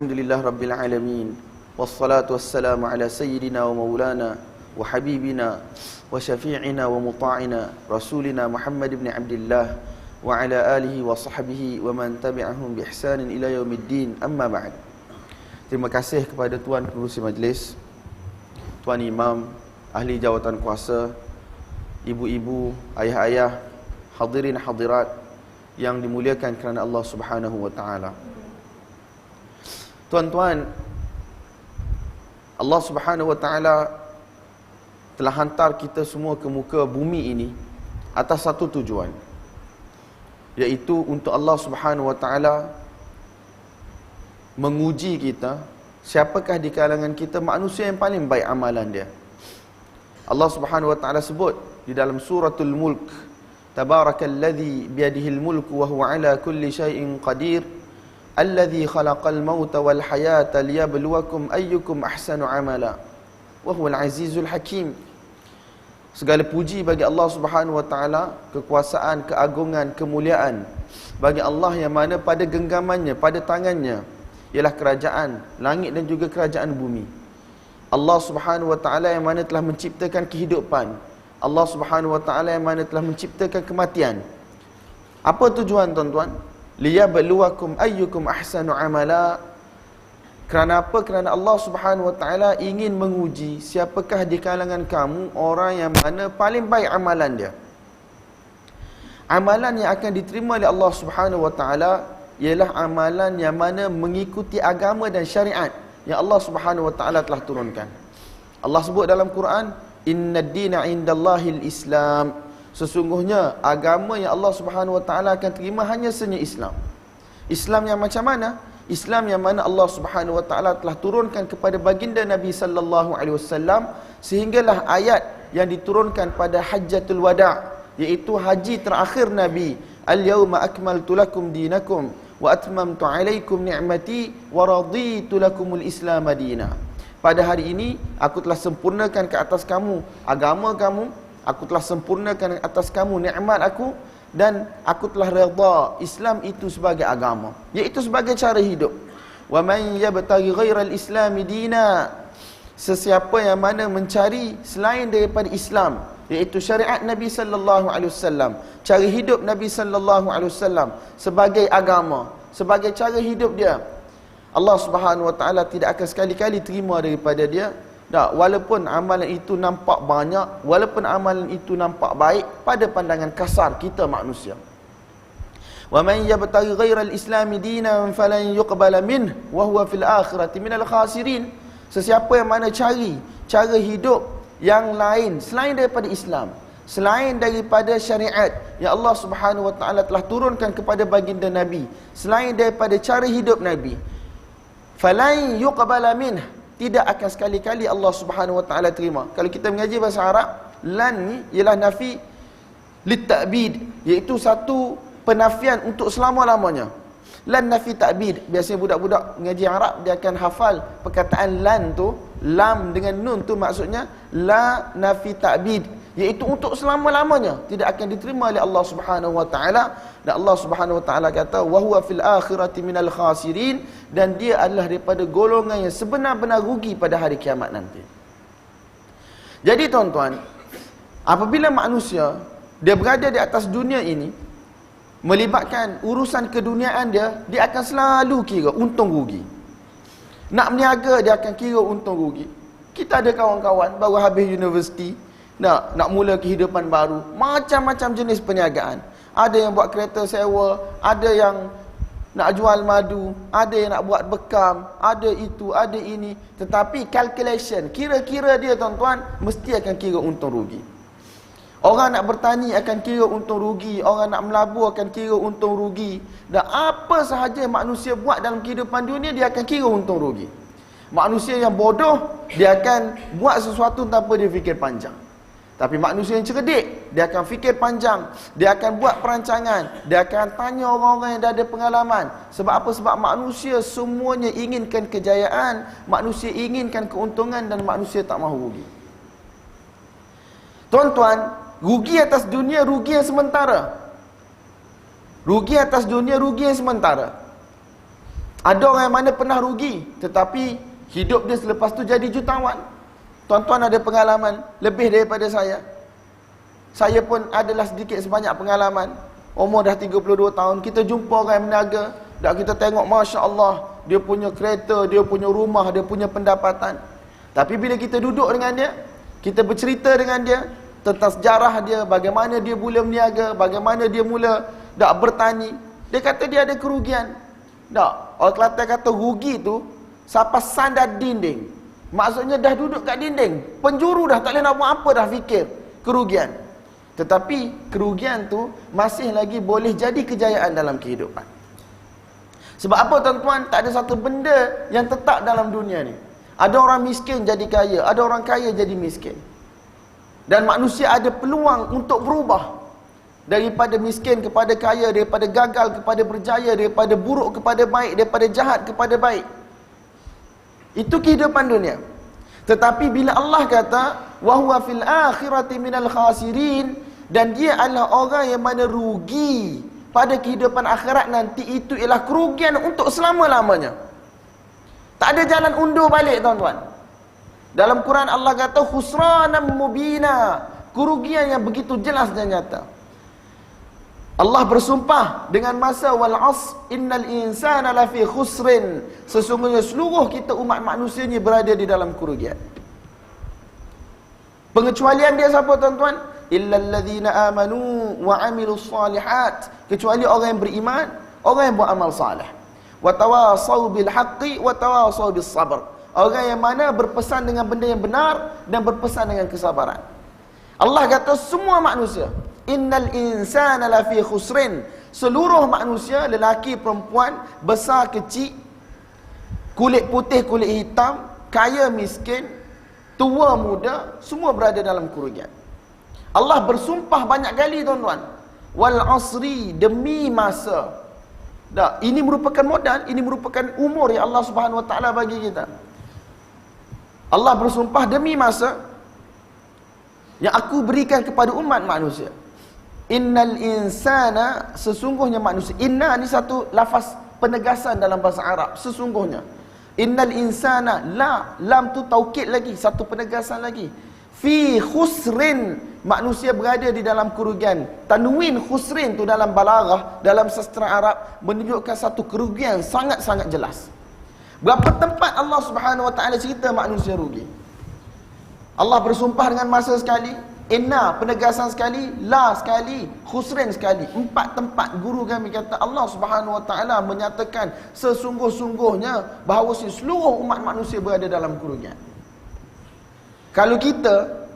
Alhamdulillah Rabbil Alamin. Wassalatu wassalamu ala sayyidina wa maulana wa habibina wa syafi'ina wa muta'ina Rasulina Muhammad ibn Abdillah wa ala alihi wa sahbihi wa man tabi'ahum bi ihsanin ila yaumiddin. Amma ba'd. Terima kasih kepada Tuan Pengerusi Majlis, Tuan Imam, ahli jawatan kuasa, ibu-ibu, ayah-ayah, hadirin hadirat yang dimuliakan kerana Allah Subhanahu wa taala. Tuan-tuan, Allah Subhanahu wa taala telah hantar kita semua ke muka bumi ini atas satu tujuan, iaitu untuk Allah Subhanahu wa taala menguji kita, siapakah di kalangan kita manusia yang paling baik amalan dia. Allah Subhanahu wa taala sebut di dalam suratul Mulk, Tabarakalladzi biyadihil mulku wa huwa ala kulli syai'in qadir, alladzi khalaqal mauta wal hayata liyabluwakum ayyukum ahsanu amala wa huwal azizul hakim. Segala puji bagi Allah Subhanahu wa taala, kekuasaan, keagungan, kemuliaan bagi Allah yang mana pada genggamannya, pada tangannya ialah kerajaan langit dan juga kerajaan bumi. Allah Subhanahu wa taala yang mana telah menciptakan kehidupan, Allah Subhanahu wa taala yang mana telah menciptakan kematian. Apa tujuan, tuan-tuan? Liyabluwakum ayyukum ahsanu amala. Kerana apa? Kerana Allah Subhanahu wa taala ingin menguji siapakah di kalangan kamu orang yang mana paling baik amalan dia. Amalan yang akan diterima oleh Allah Subhanahu wa taala ialah amalan yang mana mengikuti agama dan syariat yang Allah Subhanahu wa taala telah turunkan. Allah sebut dalam Quran, Innad dina indallahil Islam. Sesungguhnya agama yang Allah Subhanahu wa taala akan terima hanya sahaja Islam. Islam yang macam mana? Islam yang mana Allah Subhanahu wa taala telah turunkan kepada baginda Nabi sallallahu alaihi wasallam, sehinggalah ayat yang diturunkan pada Hajjatul Wada', iaitu haji terakhir Nabi, Al-yawma akmaltu lakum dinakum wa atmamtu alaikum ni'mati wa raditu lakumul Islam madina. Pada hari ini aku telah sempurnakan ke atas kamu agama kamu, aku telah sempurnakan atas kamu nikmat aku, dan aku telah redha Islam itu sebagai agama, iaitu sebagai cara hidup. Wa man yabtaghi ghairal islami dina. Sesiapa yang mana mencari selain daripada Islam, iaitu syariat Nabi sallallahu alaihi wasallam, cara hidup Nabi sallallahu alaihi wasallam sebagai agama, sebagai cara hidup dia, Allah Subhanahu wa taala tidak akan sekali-kali terima daripada dia. Tak, walaupun amalan itu nampak banyak, walaupun amalan itu nampak baik pada pandangan kasar kita manusia. Wa man yabtaghi ghairal islami dinan falan yuqbala minh wa huwa fil akhirati minal khasirin. Sesiapa yang mana cari cara hidup yang lain selain daripada Islam, selain daripada syariat yang Allah Subhanahu wa taala telah turunkan kepada baginda Nabi, selain daripada cara hidup Nabi, falan yuqbala minh, tidak akan sekali-kali Allah Subhanahu wa taala terima. Kalau kita mengaji bahasa Arab, lan ni ialah nafi litabid, iaitu satu penafian untuk selama-lamanya. Lan nafi ta'bid. Biasanya budak-budak mengaji Arab dia akan hafal perkataan lan tu, lam dengan nun tu maksudnya la nafi ta'bid, iaitu untuk selama-lamanya, tidak akan diterima oleh Allah Subhanahu wa taala. Dan Allah Subhanahu wa taala kata wa huwa fil akhirati minal khasirin, dan dia adalah daripada golongan yang sebenar-benar rugi pada hari kiamat nanti. Jadi tuan-tuan, apabila manusia dia berada di atas dunia ini, melibatkan urusan keduniaan dia, dia akan selalu kira untung rugi. Nak berniaga dia akan kira untung rugi. Kita ada kawan-kawan baru habis universiti, nak mula kehidupan baru, macam-macam jenis perniagaan. Ada yang buat kereta sewa, ada yang nak jual madu, ada yang nak buat bekam, ada itu, ada ini. Tetapi calculation, kira-kira dia tuan-tuan, mesti akan kira untung rugi. Orang nak bertani akan kira untung rugi, orang nak melabur akan kira untung rugi. Dan apa sahaja manusia buat dalam kehidupan dunia, dia akan kira untung rugi. Manusia yang bodoh, dia akan buat sesuatu tanpa dia fikir panjang. Tapi manusia yang cerdik, dia akan fikir panjang, dia akan buat perancangan, dia akan tanya orang-orang yang dah ada pengalaman. Sebab apa? Sebab manusia semuanya inginkan kejayaan, manusia inginkan keuntungan, dan manusia tak mahu rugi. Tuan-tuan, rugi atas dunia, rugi yang sementara. Rugi atas dunia, rugi yang sementara. Ada orang yang mana pernah rugi, tetapi hidup dia selepas tu jadi jutawan. Tuan-tuan ada pengalaman lebih daripada saya. Saya pun adalah sedikit sebanyak pengalaman. Umur dah 32 tahun, kita jumpa orang yang berniaga, dah kita tengok Masya Allah, dia punya kereta, dia punya rumah, dia punya pendapatan. Tapi bila kita duduk dengan dia, kita bercerita dengan dia tentang sejarah dia, bagaimana dia mula berniaga, bagaimana dia mula bertani, dia kata dia ada kerugian. Orang Kelantan kata rugi tu sampai sandar dinding. Maksudnya dah duduk kat dinding, penjuru dah tak boleh nak buat apa, dah fikir kerugian. Tetapi kerugian tu masih lagi boleh jadi kejayaan dalam kehidupan. Sebab apa tuan-tuan? Tak ada satu benda yang tetap dalam dunia ni. Ada orang miskin jadi kaya, ada orang kaya jadi miskin. Dan manusia ada peluang untuk berubah daripada miskin kepada kaya, daripada gagal kepada berjaya, daripada buruk kepada baik, daripada jahat kepada baik. Itu kehidupan dunia. Tetapi bila Allah kata wa huwa fil akhirati minal khasirin, dan dia adalah orang yang mana rugi pada kehidupan akhirat nanti, itu ialah kerugian untuk selama-lamanya. Tak ada jalan undur balik tuan-tuan. Dalam Quran Allah kata khusranan mubina, kerugian yang begitu jelas dan nyata. Allah bersumpah dengan masa wal asr innal insana lafi khusrin, sesungguhnya seluruh kita umat manusia ni berada di dalam kerugian. Pengecualian dia siapa tuan-tuan? Illal ladzina amanu wa amilus salihat, kecuali orang yang beriman, orang yang buat amal saleh. Wa tawasau bil haqqi wa tawasau bis sabr, orang yang mana berpesan dengan benda yang benar dan berpesan dengan kesabaran. Allah kata semua manusia, innal insana lafi khusrin, seluruh manusia, lelaki perempuan, besar kecil, kulit putih kulit hitam, kaya miskin, tua muda, semua berada dalam kerugian. Allah bersumpah banyak kali tuan-tuan, wal asri, demi masa. Ini merupakan modal, ini merupakan umur yang Allah Subhanahu Wa Taala bagi kita. Allah bersumpah demi masa yang aku berikan kepada umat manusia. Innal insana, sesungguhnya manusia. Inna ni satu lafaz penegasan dalam bahasa Arab, sesungguhnya. Innal insana, la, lam tu taukid lagi, satu penegasan lagi. Fi khusrin, manusia berada di dalam kerugian. Tanwin khusrin tu dalam balaghah, dalam sastra Arab, menunjukkan satu kerugian sangat-sangat jelas. Berapa tempat Allah Subhanahu Wa Taala cerita manusia rugi. Allah bersumpah dengan masa sekali, inna penegasan sekali, la sekali, khusrin sekali. 4 tempat guru kami kata Allah Subhanahu Wa Taala menyatakan sesungguh-sungguhnya bahawa seluruh umat manusia berada dalam kerugian. Kalau kita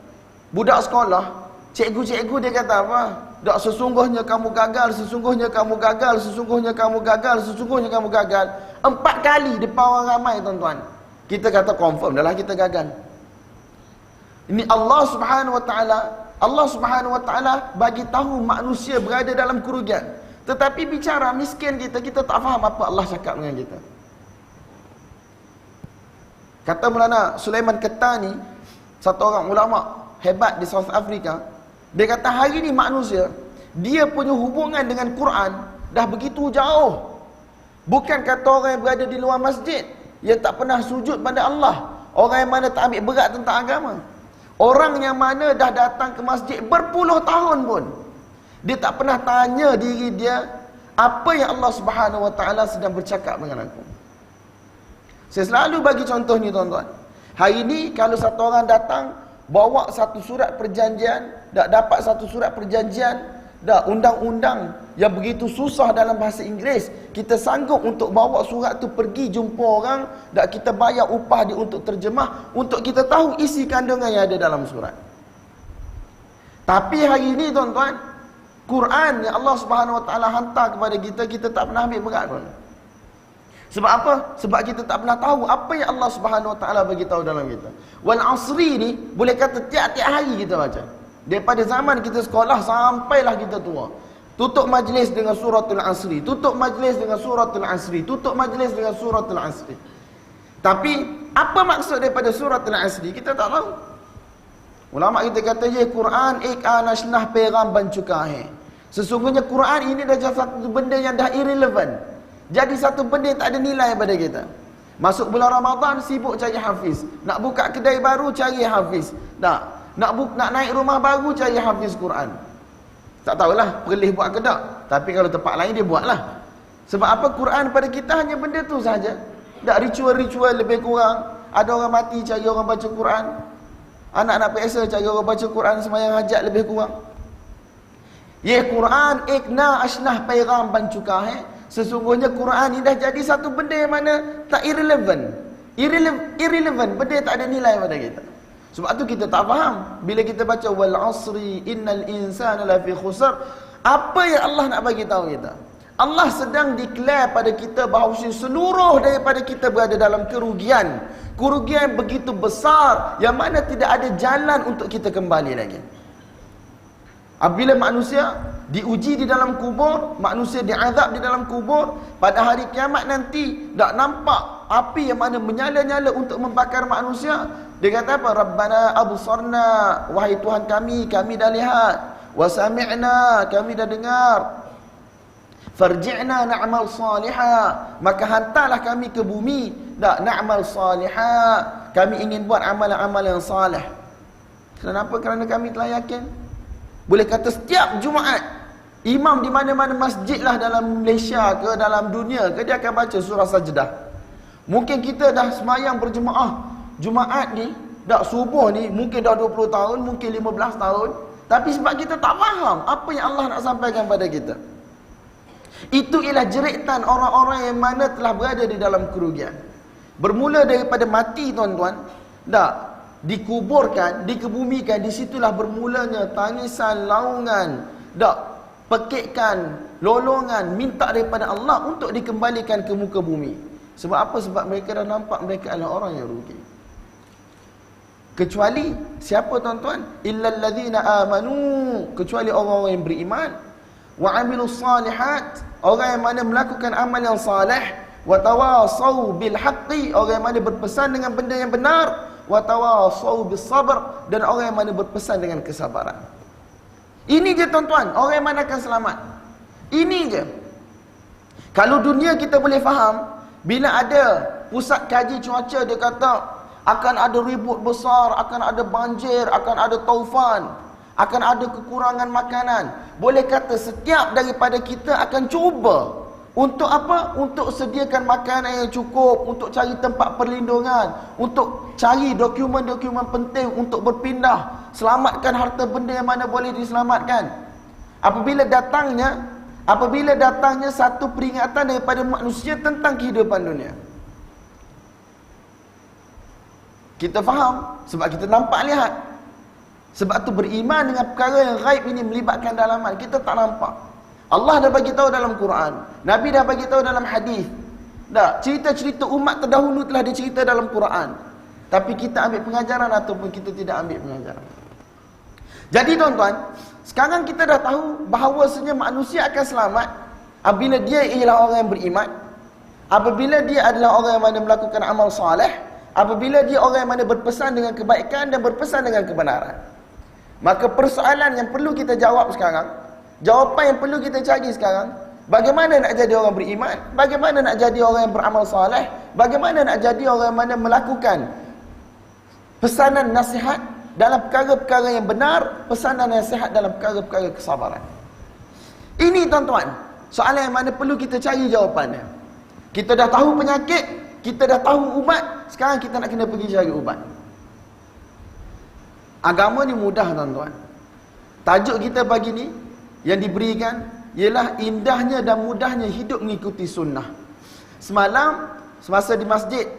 budak sekolah, cikgu-cikgu dia kata apa? Tak, sesungguhnya kamu gagal, sesungguhnya kamu gagal, sesungguhnya kamu gagal, sesungguhnya kamu gagal. 4 kali depan orang ramai tuan-tuan. Kita kata confirm dah lah kita gagal. Ini Allah Subhanahu Wa Taala, Allah Subhanahu Wa Taala bagi tahu manusia berada dalam kerugian. Tetapi bicara miskin kita tak faham apa Allah cakap dengan kita. Kata Maulana Sulaiman Kettani, satu orang ulama hebat di South Africa, dia kata hari ni manusia, dia punya hubungan dengan Quran dah begitu jauh. Bukan kata orang yang berada di luar masjid, yang tak pernah sujud pada Allah, orang yang mana tak ambil berat tentang agama. Orang yang mana dah datang ke masjid berpuluh tahun pun, dia tak pernah tanya diri dia, apa yang Allah Subhanahu Wa Taala sedang bercakap dengan aku. Saya selalu bagi contoh ni tuan-tuan. Hari ni kalau satu orang datang bawa satu surat perjanjian, tak dapat satu surat perjanjian, dah undang-undang yang begitu susah dalam bahasa Inggeris, kita sanggup untuk bawa surat tu pergi jumpa orang, tak kita bayar upah dia untuk terjemah, untuk kita tahu isi kandungan yang ada dalam surat. Tapi hari ini tuan-tuan, Quran yang Allah Subhanahu Wa Taala hantar kepada kita, kita tak pernah ambil berat pun. Sebab apa? Sebab kita tak pernah tahu apa yang Allah Subhanahu Wa Taala bagi tahu dalam kita. Wal asri ni boleh kata tiap-tiap hari kita baca. Daripada zaman kita sekolah sampailah kita tua. Tutup majlis dengan suratul asri, tutup majlis dengan suratul asri, tutup majlis dengan suratul asri. Tapi apa maksud daripada suratul asri kita tak tahu. Ulama kita kata ye Quran ek anashnah pegham ban chuka hai. Sesungguhnya Quran ini dah satu benda yang dah irrelevant. Jadi satu benda tak ada nilai pada kita. Masuk bulan Ramadan, sibuk cari hafiz. Nak buka kedai baru, cari hafiz. Nak naik rumah baru, cari hafiz Quran. Tak tahulah perlih buat ke tak. Tapi kalau tempat lain dia buatlah. Sebab apa? Quran pada kita hanya benda tu saja. Tak ritual-ritual lebih kurang. Ada orang mati cari orang baca Quran. Anak-anak biasa cari orang baca Quran sembahyang hajat lebih kurang. Ye Quran ikna asnah paigam bancukah Sesungguhnya Quran ni dah jadi satu benda yang mana tak irrelevant. Irrelevant, benda tak ada nilai pada kita. Sebab tu kita tak faham bila kita baca wal asri innal insana lafi khusr. Apa yang Allah nak bagi tahu kita? Allah sedang declare pada kita bahawa seluruh daripada kita berada dalam kerugian. Kerugian begitu besar yang mana tidak ada jalan untuk kita kembali lagi. Apabila manusia diuji di dalam kubur, manusia diazab di dalam kubur, pada hari kiamat nanti tak nampak api yang mana menyala-nyala untuk membakar manusia. Dia kata apa? Rabbana absarna, wahai Tuhan kami dah lihat. Wa sami'na, kami dah dengar. Farji'na na'mal salihah, maka hantarlah kami ke bumi. Tak, na'mal salihah, kami ingin buat amalan-amalan yang salih. Kenapa? Kerana kami telah yakin. Boleh kata setiap Jumaat, imam di mana-mana masjid lah dalam Malaysia ke dalam dunia ke, dia akan baca surah Sajdah. Mungkin kita dah semayang berjemaah Jumaat ni, dah subuh ni, mungkin dah 20 tahun, mungkin 15 tahun. Tapi sebab kita tak faham apa yang Allah nak sampaikan pada kita. Itu ialah jeritan orang-orang yang mana telah berada di dalam kerugian. Bermula daripada mati tuan-tuan, tak, dikuburkan, dikebumikan, disitulah bermulanya tangisan, laungan, tak, pekikan, lolongan, minta daripada Allah untuk dikembalikan ke muka bumi. Sebab apa? Sebab mereka dah nampak mereka adalah orang yang rugi. Kecuali siapa tuan-tuan? Illal ladzina amanu, kecuali orang-orang yang beriman, wa amilus salihat, orang yang mana melakukan amal yang saleh, wa tawasau bil haqqi, orang yang mana berpesan dengan benda yang benar, wa tawasau bis sabr, dan orang yang mana berpesan dengan kesabaran. Ini je tuan-tuan, orang yang mana akan selamat. Ini je. Kalau dunia kita boleh faham, bila ada pusat kaji cuaca, dia kata akan ada ribut besar, akan ada banjir, akan ada taufan, akan ada kekurangan makanan. Boleh kata setiap daripada kita akan cuba untuk apa? Untuk sediakan makanan yang cukup, untuk cari tempat perlindungan, untuk cari dokumen-dokumen penting untuk berpindah, selamatkan harta benda yang mana boleh diselamatkan. Apabila datangnya satu peringatan daripada manusia tentang kehidupan dunia, kita faham sebab kita nampak lihat. Sebab tu beriman dengan perkara yang ghaib ini melibatkan dalaman. Kita tak nampak. Allah dah bagi tahu dalam Quran, Nabi dah bagi tahu dalam hadis. Dah, cerita-cerita umat terdahulu telah dicerita dalam Quran. Tapi kita ambil pengajaran ataupun kita tidak ambil pengajaran. Jadi tuan-tuan, sekarang kita dah tahu bahawasanya manusia akan selamat apabila dia ialah orang yang beriman, apabila dia adalah orang yang mana melakukan amal soleh, apabila dia orang yang mana berpesan dengan kebaikan dan berpesan dengan kebenaran. Maka persoalan yang perlu kita jawab sekarang, jawapan yang perlu kita cari sekarang, bagaimana nak jadi orang beriman? Bagaimana nak jadi orang yang beramal soleh? Bagaimana nak jadi orang yang mana melakukan pesanan nasihat dalam perkara-perkara yang benar, pesanan nasihat dalam perkara-perkara kesabaran? Ini tuan-tuan, soalan yang mana perlu kita cari jawapannya. Kita dah tahu penyakit, kita dah tahu ubat, sekarang kita nak kena pergi cari ubat. Agama ni mudah tuan-tuan. Tajuk kita pagi ni yang diberikan ialah indahnya dan mudahnya hidup mengikuti sunnah. Semalam semasa di masjid,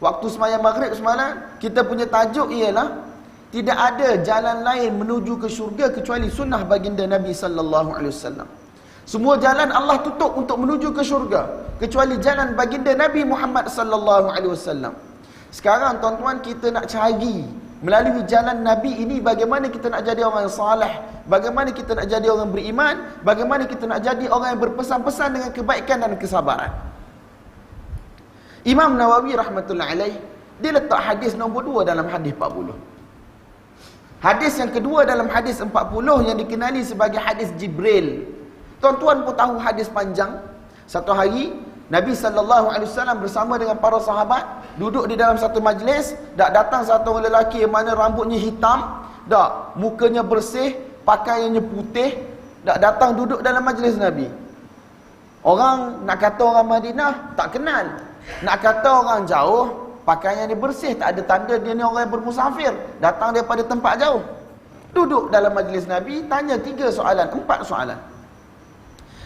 waktu sembahyang maghrib semalam, kita punya tajuk ialah tidak ada jalan lain menuju ke syurga kecuali sunnah baginda Nabi sallallahu alaihi wasallam. Semua jalan Allah tutup untuk menuju ke syurga kecuali jalan baginda Nabi Muhammad sallallahu alaihi wasallam. Sekarang tuan-tuan, kita nak cari melalui jalan Nabi ini bagaimana kita nak jadi orang yang saleh, bagaimana kita nak jadi orang beriman, bagaimana kita nak jadi orang yang berpesan-pesan dengan kebaikan dan kesabaran. Imam Nawawi rahmatullahi alaih, dia letak hadis nombor 2 dalam hadis 40. Hadis yang kedua dalam hadis 40 yang dikenali sebagai hadis Jibril. Tuan-tuan pun tahu hadis panjang. Satu hari Nabi SAW bersama dengan para sahabat duduk di dalam satu majlis. Tak datang satu orang lelaki yang mana rambutnya hitam, tak, mukanya bersih, pakaiannya putih, tak datang duduk dalam majlis Nabi. Orang nak kata orang Madinah tak kenal, nak kata orang jauh pakaiannya bersih, tak ada tanda dia ni orang yang bermusafir, datang daripada tempat jauh. Duduk dalam majlis Nabi, tanya 3 soalan, 4 soalan.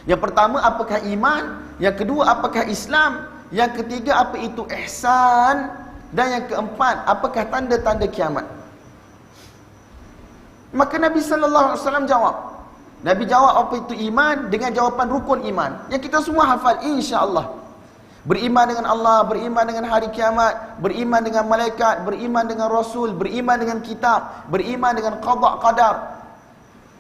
Yang pertama, apakah iman? Yang kedua, apakah Islam? Yang ketiga, apa itu ihsan? Dan yang keempat, apakah tanda-tanda kiamat? Maka Nabi SAW jawab. Nabi jawab apa itu iman dengan jawapan rukun iman yang kita semua hafal insya-Allah. Beriman dengan Allah, beriman dengan hari kiamat, beriman dengan malaikat, beriman dengan Rasul, beriman dengan kitab, beriman dengan qada qadar.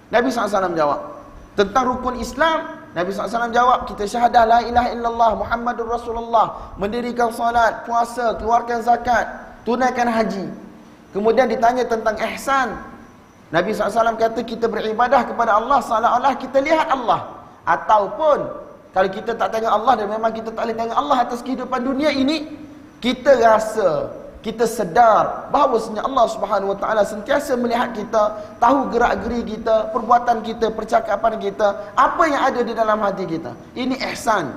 Nabi SAW jawab. Tentang rukun Islam, Nabi SAW jawab, kita syahadah la ilaha illallah Muhammadur Rasulullah, mendirikan salat, puasa, keluarkan zakat, tunaikan haji. Kemudian ditanya tentang ihsan. Nabi SAW kata kita beribadah kepada Allah seolah-olah kita lihat Allah. Ataupun kalau kita tak tengok Allah dan memang kita tak boleh tengok Allah atas kehidupan dunia ini, kita rasa, kita sedar bahawasanya Allah Subhanahu Wa Taala sentiasa melihat kita, tahu gerak-geri kita, perbuatan kita, percakapan kita, apa yang ada di dalam hati kita. Ini ihsan.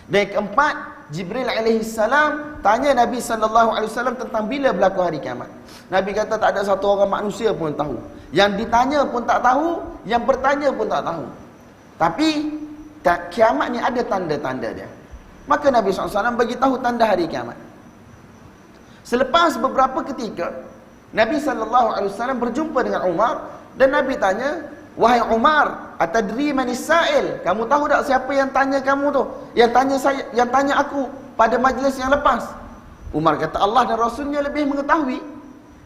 Dan yang keempat, Jibril alaihi salam tanya Nabi sallallahu alaihi wasallam tentang bila berlaku hari kiamat. Nabi kata tak ada satu orang manusia pun tahu. Yang ditanya pun tak tahu, yang bertanya pun tak tahu. Tapi kiamat ni ada tanda-tanda dia. Maka Nabi SAW bagi tahu tanda hari kiamat. Selepas beberapa ketika, Nabi SAW berjumpa dengan Umar dan Nabi tanya, wahai Umar, atadri manis sa'il? Kamu tahu tak siapa yang tanya kamu tu? Yang tanya aku pada majlis yang lepas? Umar kata, Allah dan Rasulnya lebih mengetahui.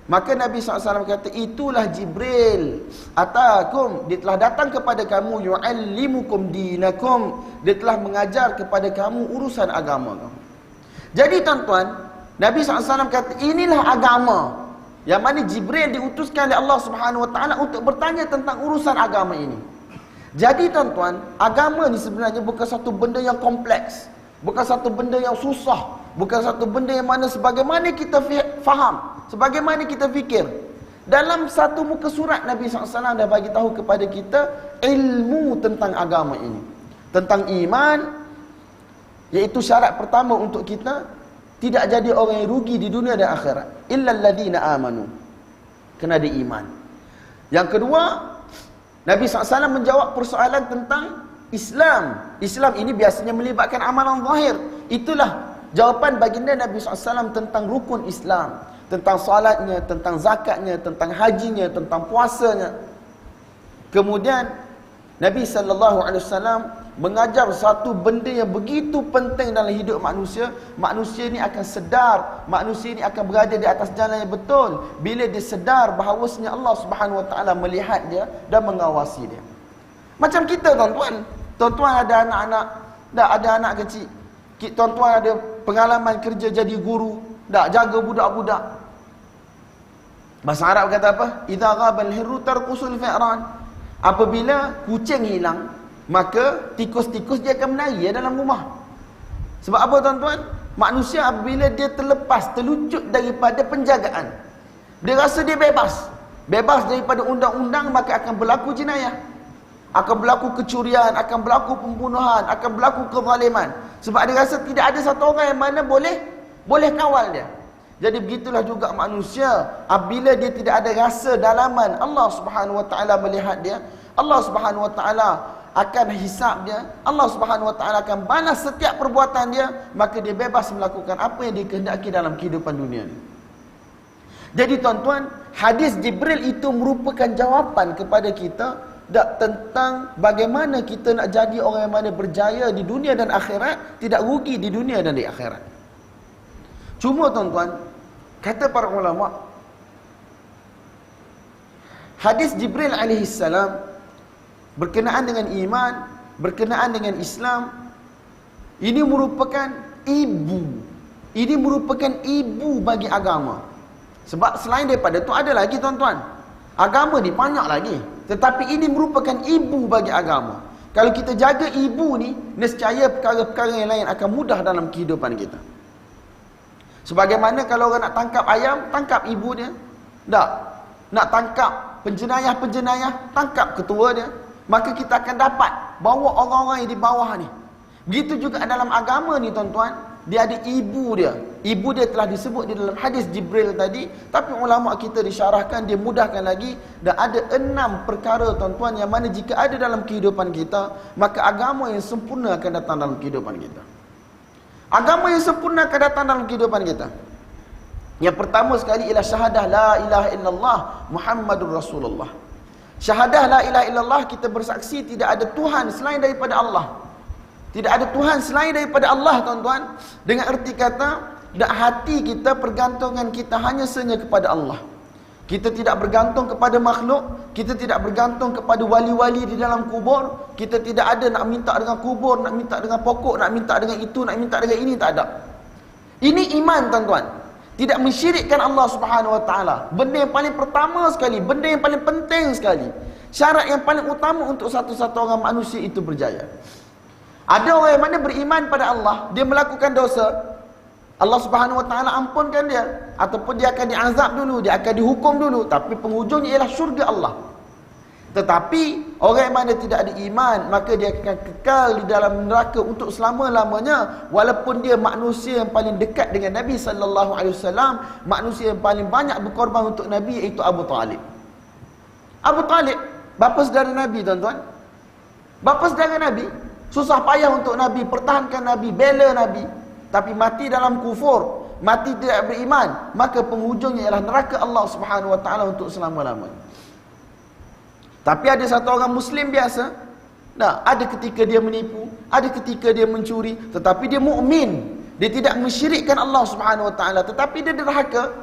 Maka Nabi SAW kata, itulah Jibril atakum, dia telah datang kepada kamu, yu'allimukum dinakum, dia telah mengajar kepada kamu urusan agama kamu. Jadi tuan-tuan, Nabi SAW kata, inilah agama yang mana Jibril diutuskan oleh Allah Subhanahu Wa Taala untuk bertanya tentang urusan agama ini. Jadi tuan-tuan, agama ni sebenarnya bukan satu benda yang kompleks, bukan satu benda yang susah, bukan satu benda yang mana sebagaimana kita faham, sebagaimana kita fikir. Dalam satu muka surat Nabi SAW dah bagi tahu kepada kita ilmu tentang agama ini. Tentang iman, iaitu syarat pertama untuk kita tidak jadi orang yang rugi di dunia dan akhirat. Illal ladzina amanu. Kena ada iman. Yang kedua, Nabi SAW menjawab persoalan tentang Islam. Islam ini biasanya melibatkan amalan zahir. Itulah jawapan baginda Nabi SAW tentang rukun Islam, tentang salatnya, tentang zakatnya, tentang hajinya, tentang puasanya. Kemudian Nabi SAW mengajar satu benda yang begitu penting dalam hidup manusia. Manusia ni akan sedar, manusia ni akan berada di atas jalan yang betul bila dia sedar bahawasanya Allah Subhanahu Wa Taala melihat dia dan mengawasi dia. Macam kita tuan-tuan, tuan-tuan ada anak-anak, tak ada anak kecil, tuan-tuan ada pengalaman kerja jadi guru, tak jaga budak-budak. Bahasa Arab kata apa? Idza ghabal hirru tarqusul fi'ran. Apabila kucing hilang, maka tikus-tikus dia akan menari dalam rumah. Sebab apa tuan-tuan? Manusia apabila dia terlepas, terlucut daripada penjagaan, dia rasa dia bebas daripada undang-undang, maka akan berlaku jenayah, akan berlaku kecurian, akan berlaku pembunuhan, akan berlaku kezaliman. Sebab dia rasa tidak ada satu orang yang mana boleh kawal dia. Jadi begitulah juga manusia, apabila dia tidak ada rasa dalaman Allah Subhanahu Wa Taala melihat dia, Allah Subhanahu Wa Taala akan hisab dia, Allah Subhanahu Wa Taala akan balas setiap perbuatan dia, maka dia bebas melakukan apa yang dikehendaki dalam kehidupan dunia ni. Jadi tuan-tuan, hadis Jibril itu merupakan jawapan kepada kita tentang bagaimana kita nak jadi orang yang mana berjaya di dunia dan akhirat, tidak rugi di dunia dan di akhirat. Cuma tuan-tuan, kata para ulama, hadis Jibril alaihi salam berkenaan dengan iman, berkenaan dengan Islam, ini merupakan ibu. Ini merupakan ibu bagi agama. Sebab selain daripada itu ada lagi tuan-tuan. Agama ni banyak lagi. Tetapi ini merupakan ibu bagi agama. Kalau kita jaga ibu ni, nescaya perkara-perkara yang lain akan mudah dalam kehidupan kita. Sebagaimana kalau orang nak tangkap ayam, tangkap ibu dia. Tak. Nak tangkap penjenayah-penjenayah, tangkap ketua dia. Maka kita akan dapat bawa orang-orang yang di bawah ni. Begitu juga dalam agama ni tuan-tuan, dia ada ibu dia. Ibu dia telah disebut di dalam hadis Jibril tadi, tapi ulama kita disyarahkan, dia mudahkan lagi. Dan ada 6 perkara tuan-tuan yang mana jika ada dalam kehidupan kita, maka agama yang sempurna akan datang dalam kehidupan kita. Agama yang sempurna akan datang dalam kehidupan kita. Yang pertama sekali ialah syahadah la ilaha illallah Muhammadur Rasulullah. Syahadah la ilaha illallah, kita bersaksi tidak ada Tuhan selain daripada Allah. Tidak ada Tuhan selain daripada Allah tuan-tuan. Dengan erti kata, dak hati kita, pergantungan kita hanya senya kepada Allah. Kita tidak bergantung kepada makhluk, kita tidak bergantung kepada wali-wali di dalam kubur, kita tidak ada nak minta dengan kubur, nak minta dengan pokok, nak minta dengan itu, nak minta dengan ini, tak ada. Ini iman tuan-tuan. Tidak mensyirikkan Allah Subhanahu Wa Taala. Benda yang paling pertama sekali, benda yang paling penting sekali. Syarat yang paling utama untuk satu-satu orang manusia itu berjaya. Ada orang yang mana beriman pada Allah, dia melakukan dosa, Allah Subhanahu Wa Taala ampunkan dia, ataupun dia akan diazab dulu, dia akan dihukum dulu, tapi penghujungnya ialah syurga Allah. Tetapi orang yang mana tidak ada iman, maka dia akan kekal di dalam neraka untuk selama-lamanya, walaupun dia manusia yang paling dekat dengan Nabi sallallahu alaihi wasallam, manusia yang paling banyak berkorban untuk Nabi, iaitu Abu Talib. Abu Talib, bapa saudara Nabi tuan-tuan. Bapa saudara Nabi, susah payah untuk Nabi, pertahankan Nabi, bela Nabi. Tapi mati dalam kufur, mati tidak beriman, maka penghujungnya ialah neraka Allah Subhanahu Wa Taala untuk selama-lamanya. Tapi ada satu orang Muslim biasa, nah, ada ketika dia menipu, ada ketika dia mencuri, tetapi dia mukmin, dia tidak mensyirikkan Allah Subhanahu Wa Taala, tetapi dia derhaka.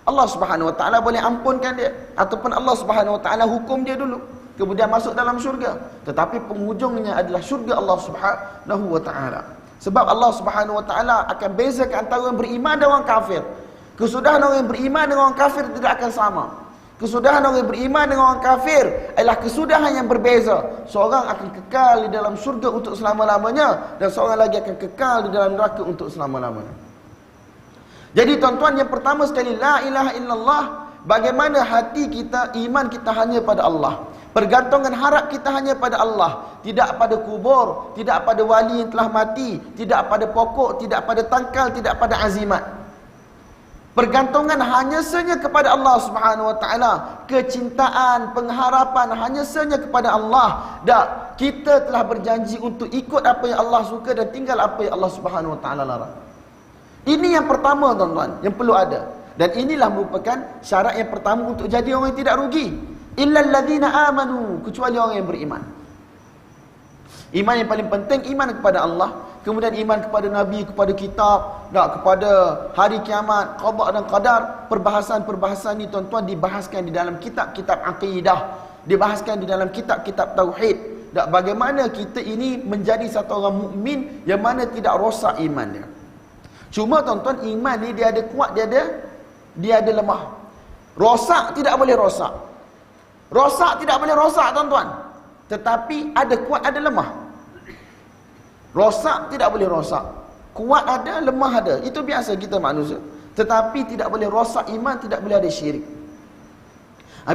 Allah Subhanahu Wa Taala boleh ampunkan dia, ataupun Allah Subhanahu Wa Taala hukum dia dulu, kemudian masuk dalam syurga, tetapi penghujungnya adalah syurga Allah Subhanahu Wa Taala. Sebab Allah Subhanahu Wa Taala akan bezakan antara orang beriman dan orang kafir. Kesudahan orang yang beriman dengan orang kafir tidak akan sama. Kesudahan orang yang beriman dengan orang kafir adalah kesudahan yang berbeza. Seorang akan kekal di dalam syurga untuk selama-lamanya, dan seorang lagi akan kekal di dalam neraka untuk selama-lamanya. Jadi tuan-tuan, yang pertama sekali, la ilaha illallah. Bagaimana hati kita, iman kita hanya pada Allah. Pergantungan harap kita hanya pada Allah, tidak pada kubur, tidak pada wali yang telah mati, tidak pada pokok, tidak pada tangkal, tidak pada azimat. Pergantungan hanya saja kepada Allah Subhanahu Wa Taala. Kecintaan, pengharapan hanya saja kepada Allah. Dan kita telah berjanji untuk ikut apa yang Allah suka dan tinggal apa yang Allah Subhanahu Wa Taala larang. Ini yang pertama tuan-tuan, yang perlu ada. Dan inilah merupakan syarat yang pertama untuk jadi orang yang tidak rugi. Illal ladzina amanu, kecuali orang yang beriman. Iman yang paling penting, iman kepada Allah, kemudian iman kepada Nabi, kepada kitab, kepada hari kiamat, qada dan qadar. Perbahasan-perbahasan ni tuan-tuan dibahaskan di dalam kitab-kitab akidah, dibahaskan di dalam kitab-kitab tauhid. Dan bagaimana kita ini menjadi satu orang mukmin yang mana tidak rosak iman dia. Cuma tuan-tuan, iman ni dia ada kuat, dia ada lemah. Rosak tidak boleh rosak. Rosak tidak boleh rosak tuan-tuan. Tetapi ada kuat, ada lemah. Rosak tidak boleh rosak. Kuat ada, lemah ada. Itu biasa kita manusia. Tetapi tidak boleh rosak iman, tidak boleh ada syirik.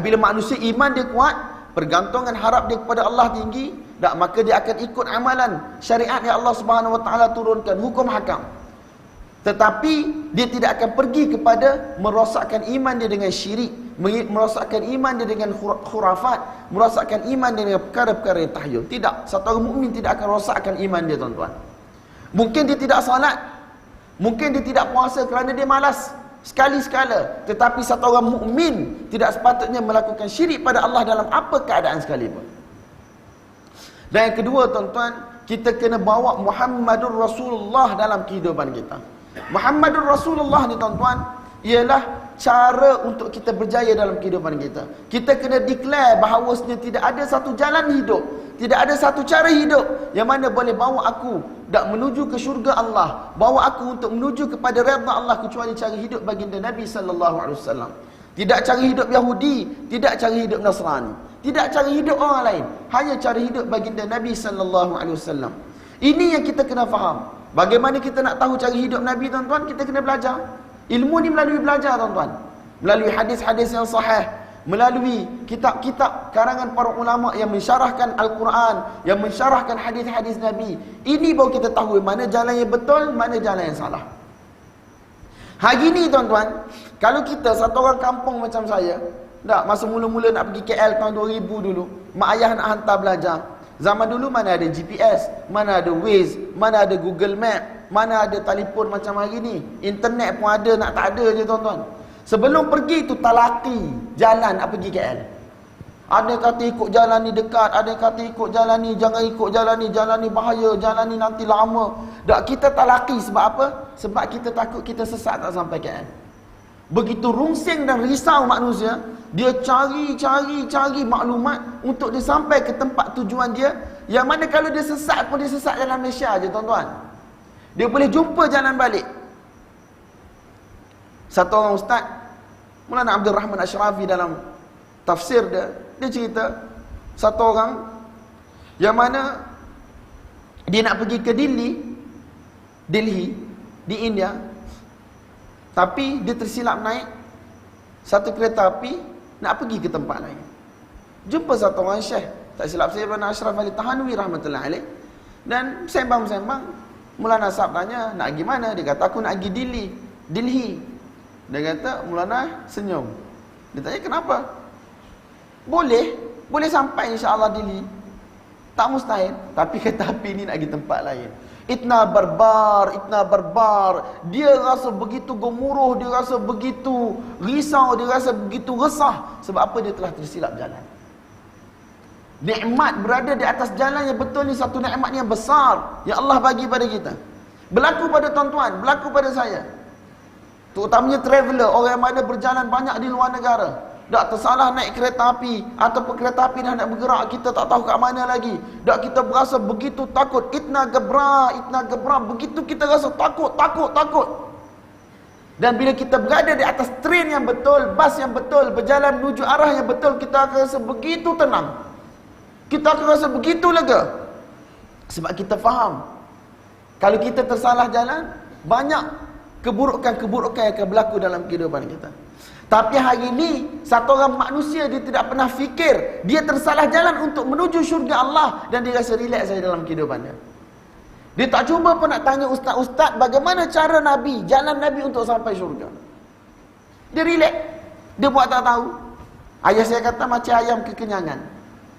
Bila manusia iman dia kuat, pergantungan harap dia kepada Allah tinggi, maka dia akan ikut amalan syariat yang Allah Subhanahu Wa Taala turunkan, hukum hakam. Tetapi dia tidak akan pergi kepada merosakkan iman dia dengan syirik, merosakkan iman dia dengan khurafat, merosakkan iman dia dengan perkara-perkara yang tahyul. Tidak, satu orang mukmin tidak akan rosakkan iman dia tuan-tuan. Mungkin dia tidak salat, mungkin dia tidak puasa kerana dia malas sekali-sekala, tetapi satu orang mukmin tidak sepatutnya melakukan syirik pada Allah dalam apa keadaan sekalipun. Dan yang kedua tuan-tuan, kita kena bawa Muhammadur Rasulullah dalam kehidupan kita. Muhammadur Rasulullah ni tuan-tuan, ialah cara untuk kita berjaya dalam kehidupan kita. Kita kena declare bahawasanya tidak ada satu jalan hidup, tidak ada satu cara hidup yang mana boleh bawa aku menuju ke syurga Allah, bawa aku untuk menuju kepada redha Allah, kecuali cara hidup baginda Nabi sallallahu alaihi wasallam. Tidak cara hidup Yahudi, tidak cara hidup Nasrani. Tidak cara hidup orang lain, hanya cara hidup baginda Nabi sallallahu alaihi wasallam. Ini yang kita kena faham. Bagaimana kita nak tahu cara hidup Nabi, tuan-tuan? Kita kena belajar. Ilmu ni melalui belajar, tuan-tuan. Melalui hadis-hadis yang sahih, melalui kitab-kitab karangan para ulama yang mensyarahkan Al-Quran, yang mensyarahkan hadis-hadis Nabi. Ini baru kita tahu mana jalan yang betul, mana jalan yang salah. Hari ni, tuan-tuan, kalau kita satu orang kampung macam saya, tak, masa mula-mula nak pergi KL tahun 2000 dulu, mak ayah nak hantar belajar. Zaman dulu mana ada GPS, mana ada Waze, mana ada Google Map, mana ada telefon macam hari ni. Internet pun ada, nak tak ada je, tuan-tuan. Sebelum pergi tu talaki jalan nak pergi KL. Ada kata ikut jalan ni dekat, ada kata ikut jalan ni, jangan ikut jalan ni bahaya, jalan ni nanti lama. Tak, kita talaki sebab apa? Sebab kita takut kita sesat tak sampai KL. Begitu rungsing dan risau manusia, dia cari maklumat untuk dia sampai ke tempat tujuan dia, yang mana kalau dia sesat pun dia sesat dalam Malaysia je, tuan-tuan. Dia boleh jumpa jalan balik. Satu orang ustaz, Maulana Abdul Rahman Ashrafi, dalam tafsir dia cerita satu orang yang mana dia nak pergi ke Delhi di India, tapi dia tersilap naik satu kereta api nak pergi ke tempat lain. Jumpa satu orang syekh, tak silap saya, Maulana Ashraf Ali Tahanwi rahmatullahi alaih, dan sembang-sembang. Maulana Sahab tanya, nak pergi mana? Dia kata, aku nak pergi Delhi. Dia kata, Maulana senyum. Dia tanya, kenapa? Boleh sampai insya-Allah Delhi. Tak mustahil, tapi kereta api ni nak pergi tempat lain. Itna barbar. Dia rasa begitu gemuruh, dia rasa begitu risau, dia rasa begitu resah. Sebab apa? Dia telah tersilap jalan. Nikmat berada di atas jalan yang betul ni satu nikmat yang besar yang Allah bagi pada kita. Berlaku pada tuan-tuan, berlaku pada saya. Terutamanya traveller, orang yang ada berjalan banyak di luar negara. Tak tersalah naik kereta api, ataupun kereta api dah nak bergerak, kita tak tahu kat mana lagi. Tak, kita berasa begitu takut. Itna gebra. Begitu kita rasa takut. Dan bila kita berada di atas train yang betul, bas yang betul, berjalan menuju arah yang betul, kita akan rasa begitu tenang. Kita akan rasa begitu lega. Sebab kita faham, kalau kita tersalah jalan, banyak keburukan-keburukan yang akan berlaku dalam kehidupan kita. Tapi hari ini, satu orang manusia, dia tidak pernah fikir dia tersalah jalan untuk menuju syurga Allah, dan dia rasa relax saja dalam kehidupannya. Dia tak cuba pun nak tanya ustaz-ustaz bagaimana cara Nabi, jalan Nabi untuk sampai syurga. Dia relax. Dia buat tak tahu. Ayah saya kata macam ayam kekenyangan.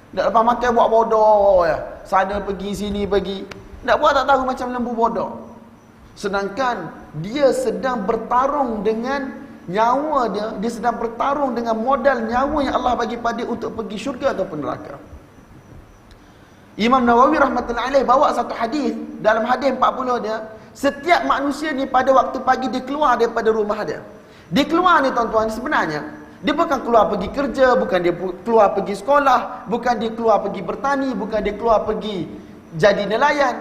Tak lepas makan buat bodoh ya. Sana pergi, sini pergi. Tak buat tak tahu macam lembu bodoh. Sedangkan dia sedang bertarung dengan nyawa dia sedang bertarung dengan modal nyawa yang Allah bagi pada dia untuk pergi syurga ataupun neraka. Imam Nawawi rahmatullahi alaih bawa satu hadis, dalam hadis 40 dia, setiap manusia ni pada waktu pagi dia keluar daripada rumah dia. Dia keluar ni tuan-tuan, sebenarnya dia bukan keluar pergi kerja, bukan dia keluar pergi sekolah, bukan dia keluar pergi bertani, bukan dia keluar pergi jadi nelayan.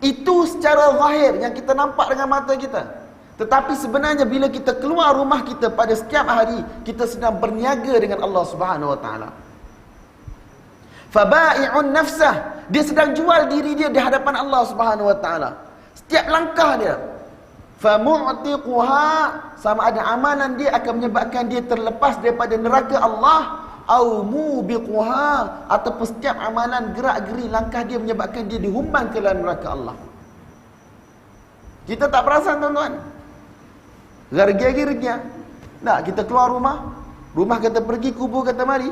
Itu secara zahir yang kita nampak dengan mata kita. Tetapi sebenarnya bila kita keluar rumah kita pada setiap hari, kita sedang berniaga dengan Allah Subhanahu wa taala. Fabai'un nafsah, dia sedang jual diri dia di hadapan Allah Subhanahu wa taala. Setiap langkah dia. Famu'tiquha, sama ada amalan dia akan menyebabkan dia terlepas daripada neraka Allah, au mubiquha, ataupun setiap amalan gerak-geri langkah dia menyebabkan dia dihumban ke dalam neraka Allah. Kita tak perasan tuan-tuan. Gergia. Tak, kita keluar rumah kata pergi, kubur kata mari.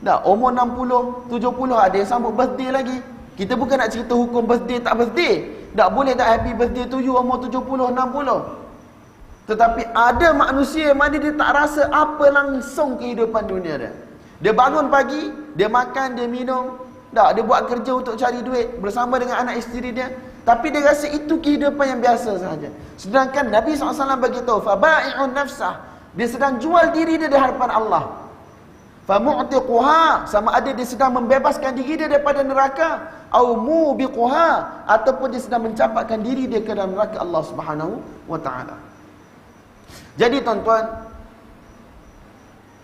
Tak, umur 60, 70 ada yang sambut birthday lagi. Kita bukan nak cerita hukum birthday tak birthday. Tak boleh tak happy birthday to you umur 70, 60. Tetapi ada manusia yang mana dia tak rasa apa langsung kehidupan dunia dia. Dia bangun pagi, dia makan, dia minum. Tak, dia buat kerja untuk cari duit bersama dengan anak isteri dia. Tapi dia rasa itu kehidupan yang biasa sahaja. Sedangkan Nabi SAW beritahu, fabai'un nafsah, dia sedang jual diri dia di hadapan Allah. Famu'tiquha, sama ada dia sedang membebaskan diri dia daripada neraka, au mubiquha, ataupun dia sedang mencampakkan diri dia ke dalam neraka Allah Subhanahu wa taala. Jadi tuan-tuan,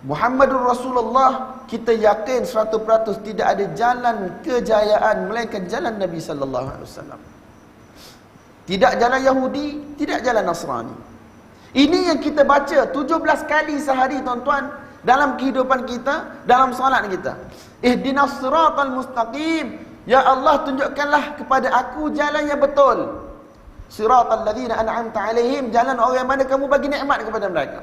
Muhammadur Rasulullah, kita yakin 100% tidak ada jalan kejayaan melainkan jalan Nabi sallallahu alaihi wasallam. Tidak jalan Yahudi, tidak jalan Nasrani. Ini yang kita baca 17 kali sehari tuan-tuan dalam kehidupan kita, dalam solat kita. Ihdinas siratal mustaqim. Ya Allah, tunjukkanlah kepada aku jalan yang betul. Siratal ladzina an'amta alaihim, jalan orang yang mana kamu bagi nikmat kepada mereka.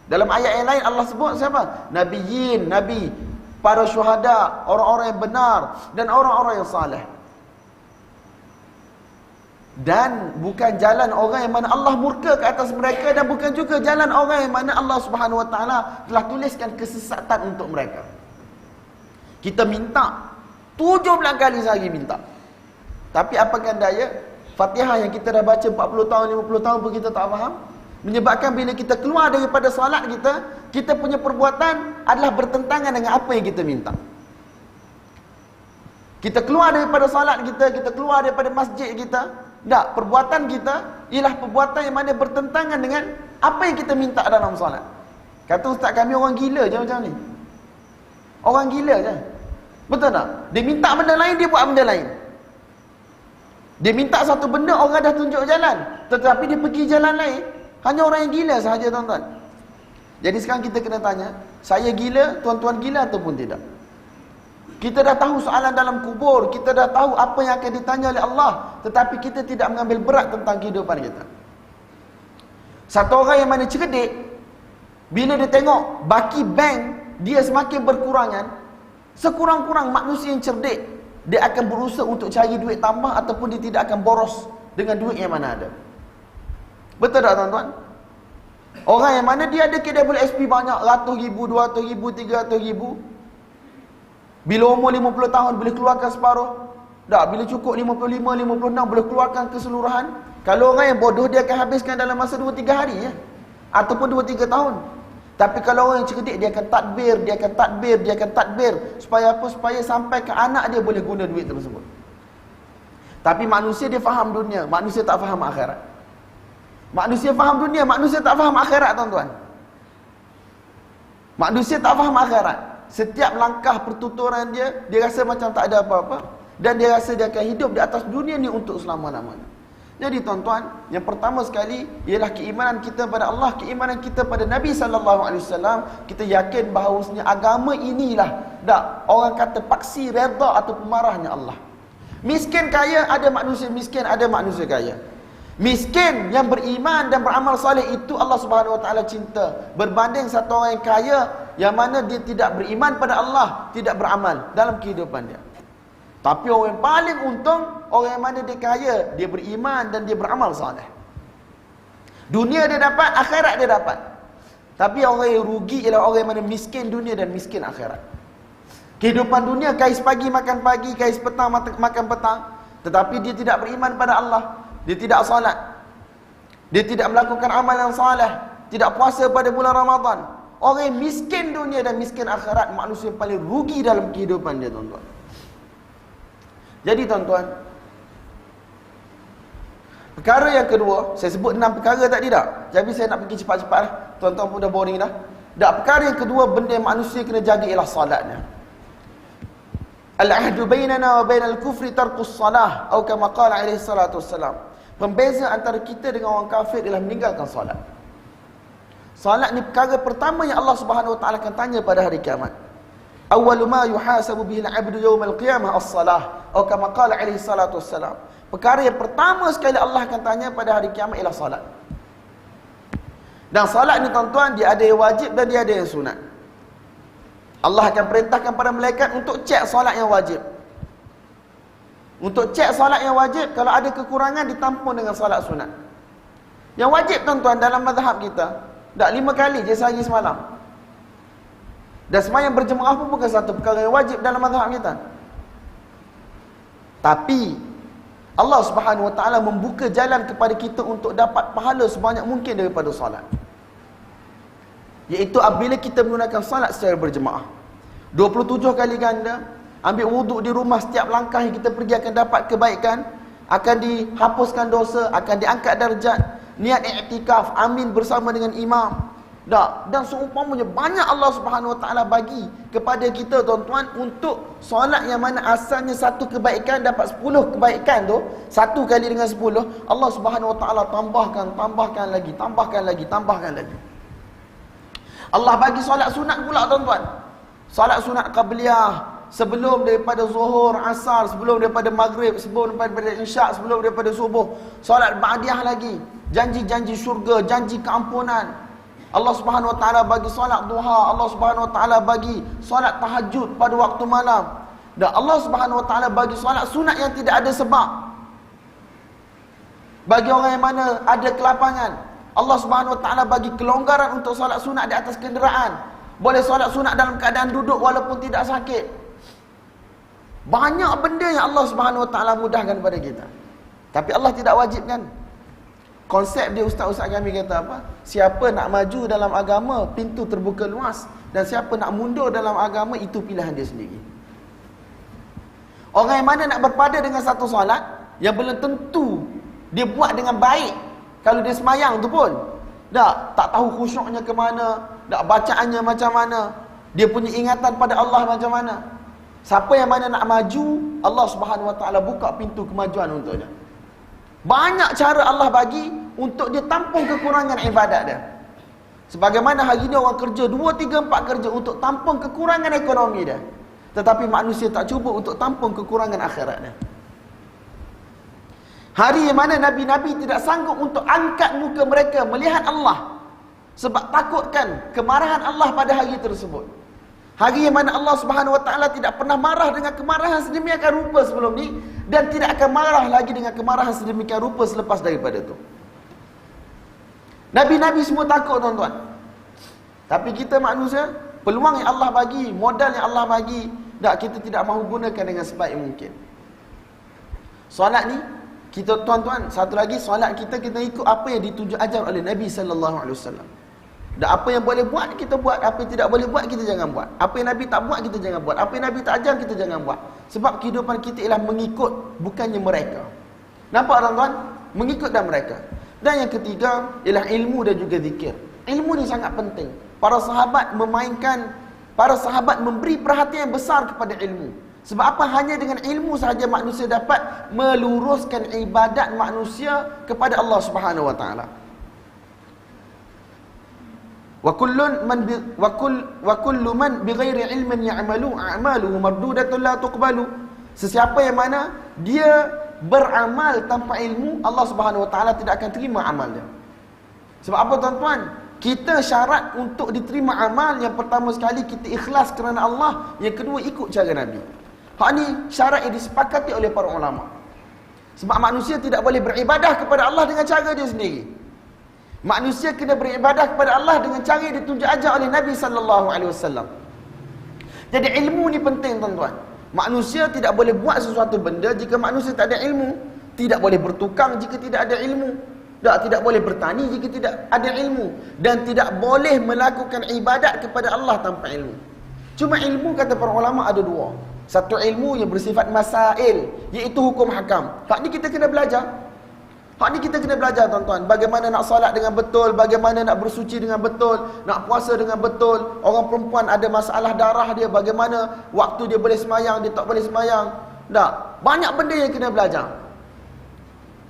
Dalam ayat yang lain Allah sebut siapa? Nabiyyin, nabi, para syuhada, orang-orang yang benar dan orang-orang yang saleh. Dan bukan jalan orang yang mana Allah murka ke atas mereka, dan bukan juga jalan orang yang mana Allah Subhanahu Wa Taala telah tuliskan kesesatan untuk mereka. Kita minta 17 kali sehari minta. Tapi apakan daya, Fatihah yang kita dah baca 40 tahun, 50 tahun pun kita tak faham. Menyebabkan bila kita keluar daripada solat kita, kita punya perbuatan adalah bertentangan dengan apa yang kita minta. Kita keluar daripada solat kita keluar daripada masjid kita, tak, perbuatan kita ialah perbuatan yang mana bertentangan dengan apa yang kita minta dalam solat. Kata ustaz kami orang gila je macam ni. Orang gila je. Betul tak? Dia minta benda lain, dia buat benda lain. Dia minta satu benda, orang dah tunjuk jalan, tetapi dia pergi jalan lain. Hanya orang yang gila sahaja tuan-tuan. Jadi sekarang kita kena tanya, saya gila, tuan-tuan gila ataupun tidak? Kita dah tahu soalan dalam kubur, kita dah tahu apa yang akan ditanya oleh Allah, tetapi kita tidak mengambil berat tentang kehidupan kita. Satu orang yang mana cerdik, bila dia tengok baki bank dia semakin berkurangan, sekurang-kurang manusia yang cerdik, dia akan berusaha untuk cari duit tambah ataupun dia tidak akan boros dengan duit yang mana ada. Betul tak tuan-tuan? Orang yang mana dia ada KWSP banyak, 100,000, 200,000, 300,000, bila umur 50 tahun boleh keluarkan separuh. Tak, bila cukup 55, 56 boleh keluarkan keseluruhan. Kalau orang yang bodoh, dia akan habiskan dalam masa 2-3 hari ya, ataupun 2-3 tahun. Tapi kalau orang yang cerdik, dia akan tadbir, supaya apa? Supaya sampai ke anak dia boleh guna duit tersebut. Tapi manusia dia faham dunia, manusia tak faham akhirat. Manusia faham dunia, manusia tak faham akhirat tuan-tuan. Manusia tak faham akhirat. Setiap langkah pertuturan dia rasa macam tak ada apa-apa, dan dia rasa dia akan hidup di atas dunia ni untuk selama-lamanya. Jadi tuan-tuan, yang pertama sekali ialah keimanan kita pada Allah, keimanan kita pada Nabi SAW. Kita yakin bahawasanya agama inilah, tak, orang kata paksi redha atau pemarahnya Allah. Miskin kaya, ada manusia miskin, ada manusia kaya. Miskin yang beriman dan beramal soleh itu Allah Subhanahu Wa Taala cinta, berbanding satu orang yang kaya yang mana dia tidak beriman pada Allah, tidak beramal dalam kehidupan dia. Tapi orang yang paling untung, orang yang mana dia kaya, dia beriman dan dia beramal soleh. Dunia dia dapat, akhirat dia dapat. Tapi orang yang rugi ialah orang yang mana miskin dunia dan miskin akhirat. Kehidupan dunia, kais pagi makan pagi, kais petang makan petang, tetapi dia tidak beriman pada Allah. Dia tidak salat, dia tidak melakukan amal yang saleh, tidak puasa pada bulan Ramadan. Orang yang miskin dunia dan miskin akhirat, manusia yang paling rugi dalam kehidupan dia tuan-tuan. Jadi tuan-tuan, perkara yang kedua, saya sebut 6 perkara tadi tak? Jadi saya nak pergi cepat-cepat lah. Tuan-tuan pun dah boring dah. Perkara yang kedua, benda yang manusia kena jaga ialah salatnya. Al-ahdu bainana wa bainal kufri tarkus salah, atau kama qala alaihi salatu wassalam. Pembeza antara kita dengan orang kafir ialah meninggalkan salat. Salat ni perkara pertama yang Allah Subhanahu Wa Taala akan tanya pada hari kiamat. Awwalu ma yuhasabu bihi al-'abdu yawmal qiyamah as-salah, atau kama qala alaihi salatu wassalam. Perkara yang pertama sekali Allah akan tanya pada hari kiamat ialah salat. Dan salat ni tuan-tuan, dia ada yang wajib dan dia ada yang sunat. Allah akan perintahkan pada malaikat untuk cek solat yang wajib. Untuk cek solat yang wajib, kalau ada kekurangan ditampung dengan solat sunat. Yang wajib tuan-tuan dalam mazhab kita, tak 5 kali je sehari semalam. Dan sembahyang berjemaah pun bukan satu perkara yang wajib dalam mazhab kita. Tapi Allah Subhanahu Wa Taala membuka jalan kepada kita untuk dapat pahala sebanyak mungkin daripada solat. Iaitu apabila kita menggunakan salat secara berjemaah 27 kali ganda, ambil wuduk di rumah, setiap langkah yang kita pergi akan dapat kebaikan, akan dihapuskan dosa, akan diangkat darjat. Niat i'tikaf, amin bersama dengan imam, Tak, dan seumpamanya banyak Allah Subhanahu Wa Taala bagi kepada kita tuan-tuan untuk solat yang mana asalnya satu kebaikan dapat 10 kebaikan tu, satu kali dengan 10, Allah Subhanahu Wa Taala tambahkan lagi. Allah bagi solat sunat pula tuan-tuan. Solat sunat qabliyah sebelum daripada zuhur, asar, sebelum daripada maghrib, sebelum daripada isyak, sebelum daripada subuh. Solat ba'diyah lagi, janji-janji syurga, janji keampunan. Allah Subhanahu Wa Taala bagi solat duha, Allah Subhanahu Wa Taala bagi solat tahajud pada waktu malam. Dan Allah Subhanahu Wa Taala bagi solat sunat yang tidak ada sebab. Bagi orang yang mana ada kelapangan, Allah Subhanahu Wa Taala bagi kelonggaran untuk solat sunat di atas kenderaan. Boleh solat sunat dalam keadaan duduk walaupun tidak sakit. Banyak benda yang Allah Subhanahu Wa Taala mudahkan kepada kita. Tapi Allah tidak wajibkan. Konsep dia ustaz-ustaz kami kata apa? Siapa nak maju dalam agama, pintu terbuka luas. Dan siapa nak mundur dalam agama, itu pilihan dia sendiri. Orang yang mana nak berpada dengan satu solat, yang belum tentu dia buat dengan baik. Kalau dia semayang tu pun tak tahu khusyuknya ke mana, tak bacaannya macam mana, dia punya ingatan pada Allah macam mana. Siapa yang mana nak maju, Allah Subhanahu Wa Taala buka pintu kemajuan untuknya. Banyak cara Allah bagi untuk dia tampung kekurangan ibadat dia. Sebagaimana hari ni orang kerja 2, 3, 4 kerja untuk tampung kekurangan ekonomi dia. Tetapi manusia tak cuba untuk tampung kekurangan akhirat dia. Hari yang mana Nabi-Nabi tidak sanggup untuk angkat muka mereka melihat Allah, sebab takutkan kemarahan Allah pada hari tersebut. Hari yang mana Allah Subhanahu Wa Taala tidak pernah marah dengan kemarahan sedemikian rupa sebelum ni, dan tidak akan marah lagi dengan kemarahan sedemikian rupa selepas daripada itu. Nabi-Nabi semua takut tuan-tuan. Tapi kita manusia, peluang yang Allah bagi, modal yang Allah bagi, kita tidak mahu gunakan dengan sebaik mungkin. Solat ni, kita tuan-tuan, satu lagi, solat kita ikut apa yang dituju ajar oleh Nabi sallallahu alaihi wasallam. Dan apa yang boleh buat, kita buat. Apa yang tidak boleh buat, kita jangan buat. Apa yang Nabi tak buat, kita jangan buat. Apa yang Nabi tak ajar, kita jangan buat. Sebab kehidupan kita ialah mengikut, bukannya mereka. Nampak tuan-tuan? Mengikut dan mereka. Dan yang ketiga ialah ilmu dan juga zikir. Ilmu ni sangat penting. Para sahabat memberi perhatian yang besar kepada ilmu. Sebab apa? Hanya dengan ilmu sahaja manusia dapat meluruskan ibadat manusia kepada Allah Subhanahu Wa Taala. Wa kullu man bighairi ilmin ya'malu a'maluhu mardudatun la tuqbalu. Sesiapa yang mana dia beramal tanpa ilmu, Allah Subhanahu Wa Taala tidak akan terima amal dia. Sebab apa tuan-tuan? Kita syarat untuk diterima amal, yang pertama sekali kita ikhlas kerana Allah, yang kedua ikut cara Nabi. Hak ni syarat yang disepakati oleh para ulama. Sebab manusia tidak boleh beribadah kepada Allah dengan cara dia sendiri. Manusia kena beribadah kepada Allah dengan cara yang ditunjuk ajar oleh Nabi sallallahu alaihi wasallam. Jadi ilmu ni penting tuan-tuan. Manusia tidak boleh buat sesuatu benda jika manusia tak ada ilmu. Tidak boleh bertukang jika tidak ada ilmu. Tidak boleh bertani jika tidak ada ilmu. Dan tidak boleh melakukan ibadat kepada Allah tanpa ilmu. Cuma ilmu, kata para ulama, ada dua. Satu ilmu yang bersifat masail, iaitu hukum hakam. Hak ni kita kena belajar. Hak ni kita kena belajar tuan-tuan. Bagaimana nak solat dengan betul, bagaimana nak bersuci dengan betul, nak puasa dengan betul. Orang perempuan ada masalah darah dia, bagaimana waktu dia boleh semayang, dia tak boleh semayang. Banyak benda yang kena belajar.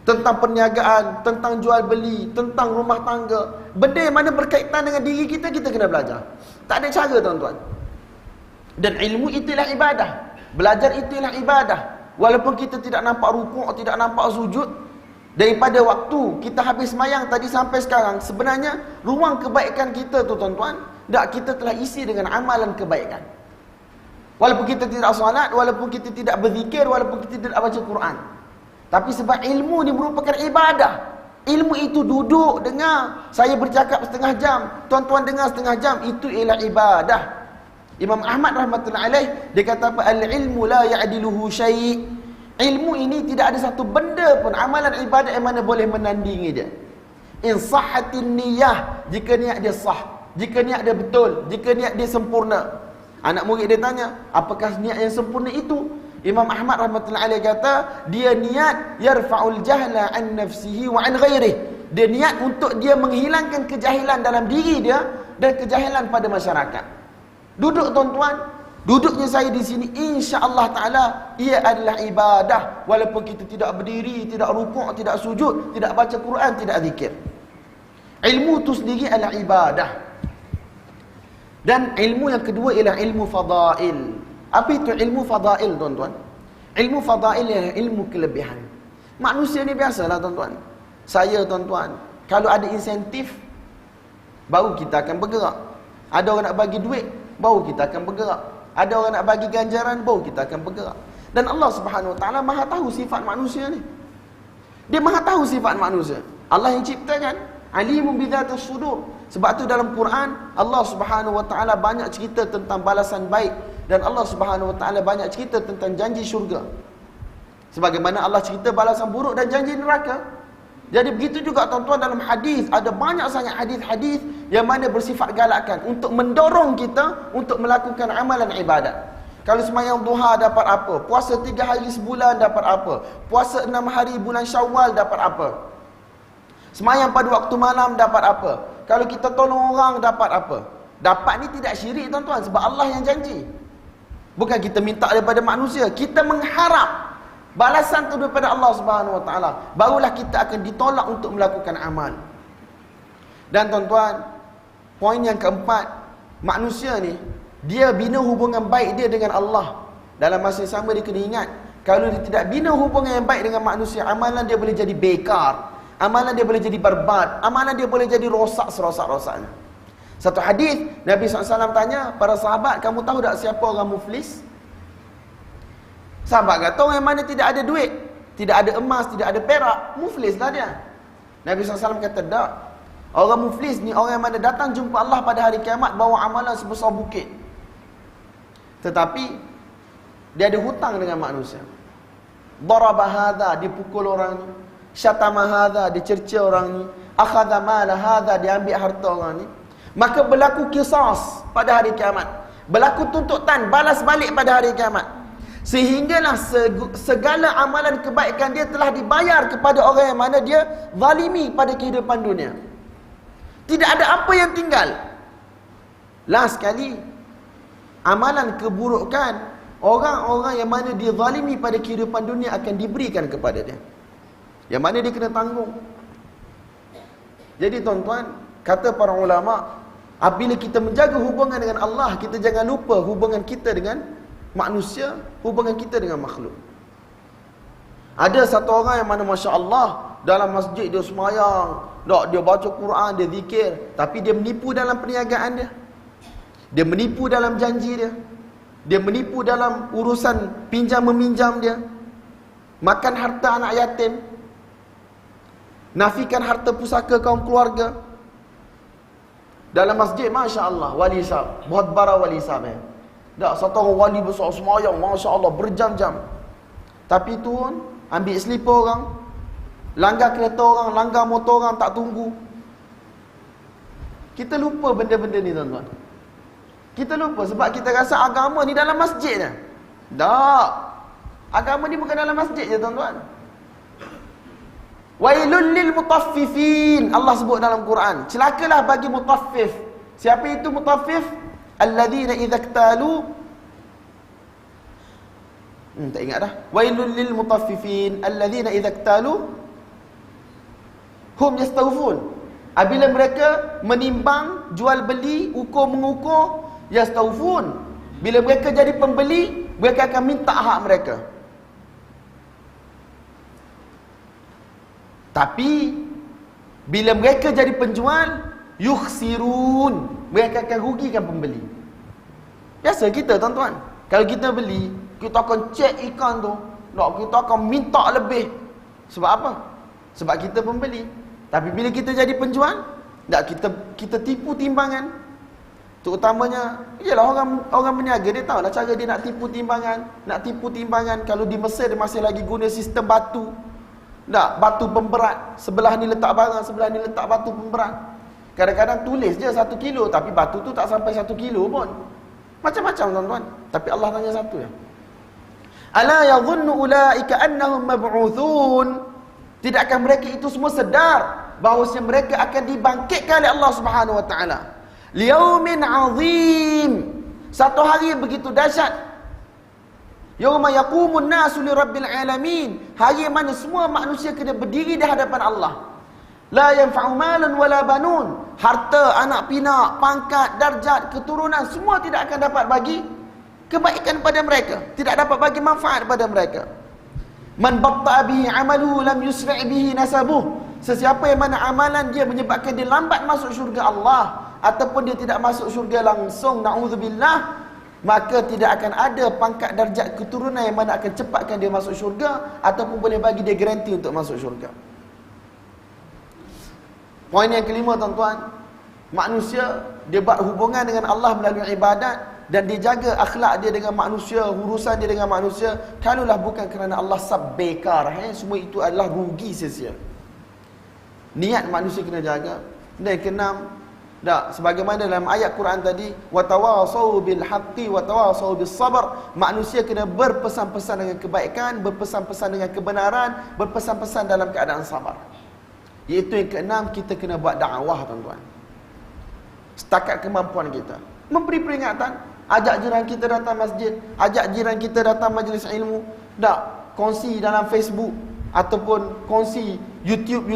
Tentang perniagaan, tentang jual beli, tentang rumah tangga. Benda yang mana berkaitan dengan diri kita, kita kena belajar. Tak ada cara tuan-tuan. Dan ilmu itulah ibadah. Belajar itulah ibadah. Walaupun kita tidak nampak rukuk, tidak nampak sujud, daripada waktu kita habis semayang tadi sampai sekarang, sebenarnya ruang kebaikan kita tu tuan-tuan, kita telah isi dengan amalan kebaikan. Walaupun kita tidak solat, walaupun kita tidak berzikir, walaupun kita tidak baca Quran. Tapi sebab ilmu ni merupakan ibadah. Ilmu itu duduk, dengar. Saya bercakap setengah jam, tuan-tuan dengar setengah jam, itu ialah ibadah. Imam Ahmad rahmatullahi alaih, dia kata apa? Al-ilmu la ya'diluhu syai'. Ilmu ini tidak ada satu benda pun, amalan ibadat yang mana boleh menandingi dia. In sahhatin niyah, jika niat dia sah, jika niat dia betul, jika niat dia sempurna. Anak murid dia tanya, apakah niat yang sempurna itu? Imam Ahmad rahmatullahi alaih kata, dia niat yarfa'ul jahla an nafsihi wa an ghairihi. Dia niat untuk dia menghilangkan kejahilan dalam diri dia dan kejahilan pada masyarakat. Duduk tuan-tuan, duduknya saya di sini insya-Allah taala ia adalah ibadah walaupun kita tidak berdiri, tidak rukuk, tidak sujud, tidak baca Quran, tidak zikir. Ilmu itu sendiri adalah ibadah. Dan ilmu yang kedua ialah ilmu fadail. Apa itu ilmu fadail tuan-tuan? Ilmu fadail ialah ilmu kelebihan. Manusia ni biasalah tuan-tuan. Saya tuan-tuan, kalau ada insentif baru kita akan bergerak. Ada orang nak bagi duit, baru kita akan bergerak. Ada orang nak bagi ganjaran, baru kita akan bergerak. Dan Allah Subhanahu Wa Taala Maha tahu sifat manusia ni. Dia Maha tahu sifat manusia. Allah yang ciptakan, alimun bidzatus sudur. Sebab tu dalam Quran Allah Subhanahu Wa Taala banyak cerita tentang balasan baik dan Allah Subhanahu Wa Taala banyak cerita tentang janji syurga. Sebagaimana Allah cerita balasan buruk dan janji neraka. Jadi begitu juga tuan-tuan dalam hadis, ada banyak sangat hadis-hadis yang mana bersifat galakan untuk mendorong kita untuk melakukan amalan ibadat. Kalau sembahyang duha dapat apa? Puasa 3 hari sebulan dapat apa? Puasa 6 hari bulan Syawal dapat apa? Sembahyang pada waktu malam dapat apa? Kalau kita tolong orang dapat apa? Dapat ni tidak syirik tuan-tuan, sebab Allah yang janji. Bukan kita minta daripada manusia, kita mengharap balasan tu daripada Allah Subhanahu Wa Taala. Barulah kita akan ditolak untuk melakukan amal. Dan tuan-tuan, poin yang keempat, manusia ni dia bina hubungan baik dia dengan Allah. Dalam masa yang sama dia kena ingat, kalau dia tidak bina hubungan yang baik dengan manusia, amalan dia boleh jadi bekar. Amalan dia boleh jadi barbat. Amalan dia boleh jadi rosak serosak-rosaknya. Satu hadis Nabi SAW tanya para sahabat, kamu tahu tak siapa orang muflis? Sahabat kata, orang yang mana tidak ada duit, tidak ada emas, tidak ada perak, muflislah dia. Nabi SAW kata, tak. Orang muflis ni orang yang mana datang jumpa Allah pada hari kiamat bawa amalan sebesar bukit. Tetapi dia ada hutang dengan manusia. Daraba hadha, dipukul orang ni. Syatama hadha, dicerca orang ni. Akhadha mala hadha, diambil harta orang ni. Maka berlaku qisas pada hari kiamat. Berlaku tuntutan, balas balik pada hari kiamat. Sehinggalah segala amalan kebaikan dia telah dibayar kepada orang yang mana dia zalimi pada kehidupan dunia. Tidak ada apa yang tinggal. Last sekali, amalan keburukan orang-orang yang mana dia zalimi pada kehidupan dunia akan diberikan kepada dia. Yang mana dia kena tanggung. Jadi tuan-tuan, kata para ulama, apabila kita menjaga hubungan dengan Allah, kita jangan lupa hubungan kita dengan manusia, hubungan kita dengan makhluk. Ada satu orang yang mana Masya Allah, dalam masjid dia semayang, dia baca Quran, dia zikir, tapi dia menipu dalam perniagaan dia. Dia menipu dalam janji dia. Dia menipu dalam urusan pinjam-meminjam dia. Makan harta anak yatim. Nafikan harta pusaka kaum keluarga. Dalam masjid, Masya Allah, wali sahab, buat bara wali sahab. Tak, satu orang wali besar semayang, Masya Allah, berjam-jam. Tapi turun, ambil selipar orang, langgar kereta orang, langgar motor orang, tak tunggu. Kita lupa benda-benda ni tuan-tuan. Kita lupa sebab kita rasa agama ni dalam masjid je. Tak. Agama ni bukan dalam masjid je tuan-tuan. Wailul lil mutaffifin, Allah sebut dalam Quran. Celakalah bagi mutaffif. Siapa itu mutaffif? Alladzina idza iktalu, tak ingat dah. Wailul lil mutaffifin alladzina idza iktalu hum yastawfun. Apabila mereka menimbang, jual beli, ukur mengukur, yastawfun. Bila mereka jadi pembeli, mereka akan minta hak mereka. Tapi bila mereka jadi penjual, yukhsirun, mereka akan rugikan pembeli. Biasa kita tuan-tuan, kalau kita beli, kita akan cek ikan tu, kita akan minta lebih. Sebab apa? Sebab kita pembeli. Tapi bila kita jadi penjual, kita tipu timbangan. Terutamanya, ialah orang berniaga, dia tahu lah cara dia nak tipu timbangan. Nak tipu timbangan, kalau di Mesir dia masih lagi guna sistem batu. Tak, batu pemberat. Sebelah ni letak barang, sebelah ni letak batu pemberat. Kadang-kadang tulis je 1 kilo, tapi batu tu tak sampai 1 kilo pun. Macam-macam tuan-tuan. Tapi Allah tanya satu ya. Ala yadhunnu ulaika annahum mab'uthun. Tidakkah mereka itu semua sedar bahawasanya mereka akan dibangkitkan oleh Allah Subhanahu wa taala? Liyaumin azim. Satu hari yang begitu dahsyat. Yauma yaqumun nasu lirabbil alamin. Hari mana semua manusia kena berdiri di hadapan Allah. La yanfa'u malun wala banun. Harta, anak pinak, pangkat, darjat, keturunan semua tidak akan dapat bagi kebaikan pada mereka, tidak dapat bagi manfaat pada mereka. Man batta'a bihi 'amaluhu lam yusri' bihi nasabuh. Sesiapa yang mana amalan dia menyebabkan dia lambat masuk syurga Allah ataupun dia tidak masuk syurga langsung, na'udzubillah, maka tidak akan ada pangkat darjat keturunan yang mana akan cepatkan dia masuk syurga ataupun boleh bagi dia garanti untuk masuk syurga. Poin yang kelima tuan-tuan, manusia dia buat hubungan dengan Allah melalui ibadat dan dia jaga akhlak dia dengan manusia, urusan dia dengan manusia. Kalaulah bukan kerana Allah sabbekar, semua itu adalah rugi sia-sia. Niat manusia kena jaga. Dan keenam, sebagaimana dalam ayat Quran tadi, watawasau bil haqqi watawasau bis sabr. Manusia kena berpesan-pesan dengan kebaikan, berpesan-pesan dengan kebenaran, berpesan-pesan dalam keadaan sabar. Iaitu yang keenam, kita kena buat dakwah tuan-tuan. Setakat kemampuan kita. Memberi peringatan, ajak jiran kita datang masjid, ajak jiran kita datang majlis ilmu. Kongsi dalam Facebook ataupun kongsi YouTube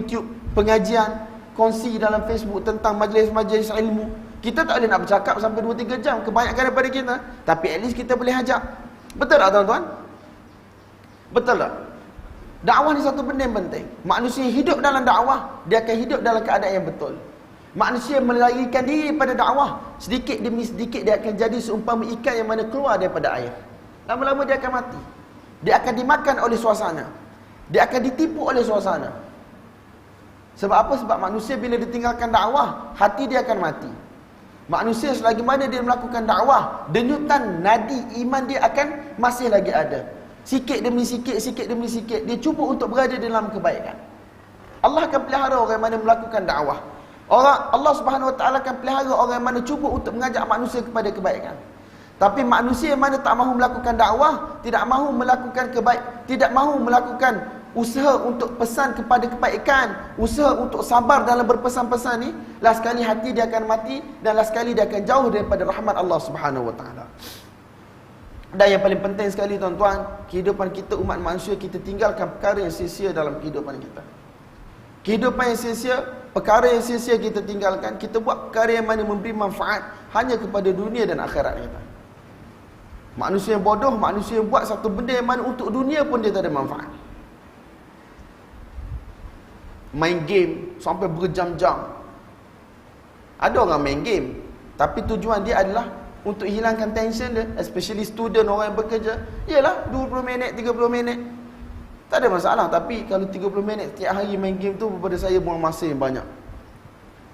pengajian, kongsi dalam Facebook tentang majlis-majlis ilmu. Kita tak boleh nak bercakap sampai 2-3 jam kebanyakan daripada kita, tapi at least kita boleh ajak. Betul tak tuan-tuan? Betul tak? Dakwah ni satu benda yang penting. Manusia yang hidup dalam dakwah, dia akan hidup dalam keadaan yang betul. Manusia melarikan diri pada dakwah, sedikit demi sedikit dia akan jadi seumpama ikan yang mana keluar daripada air. Lama-lama dia akan mati. Dia akan dimakan oleh suasana. Dia akan ditipu oleh suasana. Sebab apa? Sebab manusia bila ditinggalkan dakwah, hati dia akan mati. Manusia selagi mana dia melakukan dakwah, denyutan nadi iman dia akan masih lagi ada. Sikit demi sikit, dia cuba untuk berada dalam kebaikan. Allah akan pelihara orang yang mana melakukan dakwah. Allah Subhanahu Wa Taala akan pelihara orang yang mana cuba untuk mengajak manusia kepada kebaikan. Tapi manusia yang mana tak mahu melakukan dakwah, tidak mahu melakukan tidak mahu melakukan usaha untuk pesan kepada kebaikan, usaha untuk sabar dalam berpesan-pesan ni, last sekali hati dia akan mati dan last sekali dia akan jauh daripada rahmat Allah Subhanahu Wa Taala. Dan yang paling penting sekali tuan-tuan, kehidupan kita umat manusia, kita tinggalkan perkara yang sia-sia dalam kehidupan kita. Kehidupan yang sia-sia, perkara yang sia-sia kita tinggalkan. Kita buat perkara yang mana memberi manfaat hanya kepada dunia dan akhirat kita. Manusia yang bodoh, manusia yang buat satu benda yang mana untuk dunia pun dia tak ada manfaat. Main game sampai berjam-jam. Ada orang main game, tapi tujuan dia adalah untuk hilangkan tension dia, especially student, orang yang bekerja. Yalah 20 minit, 30 minit tak ada masalah. Tapi kalau 30 minit setiap hari main game tu, kepada saya buang masa yang banyak.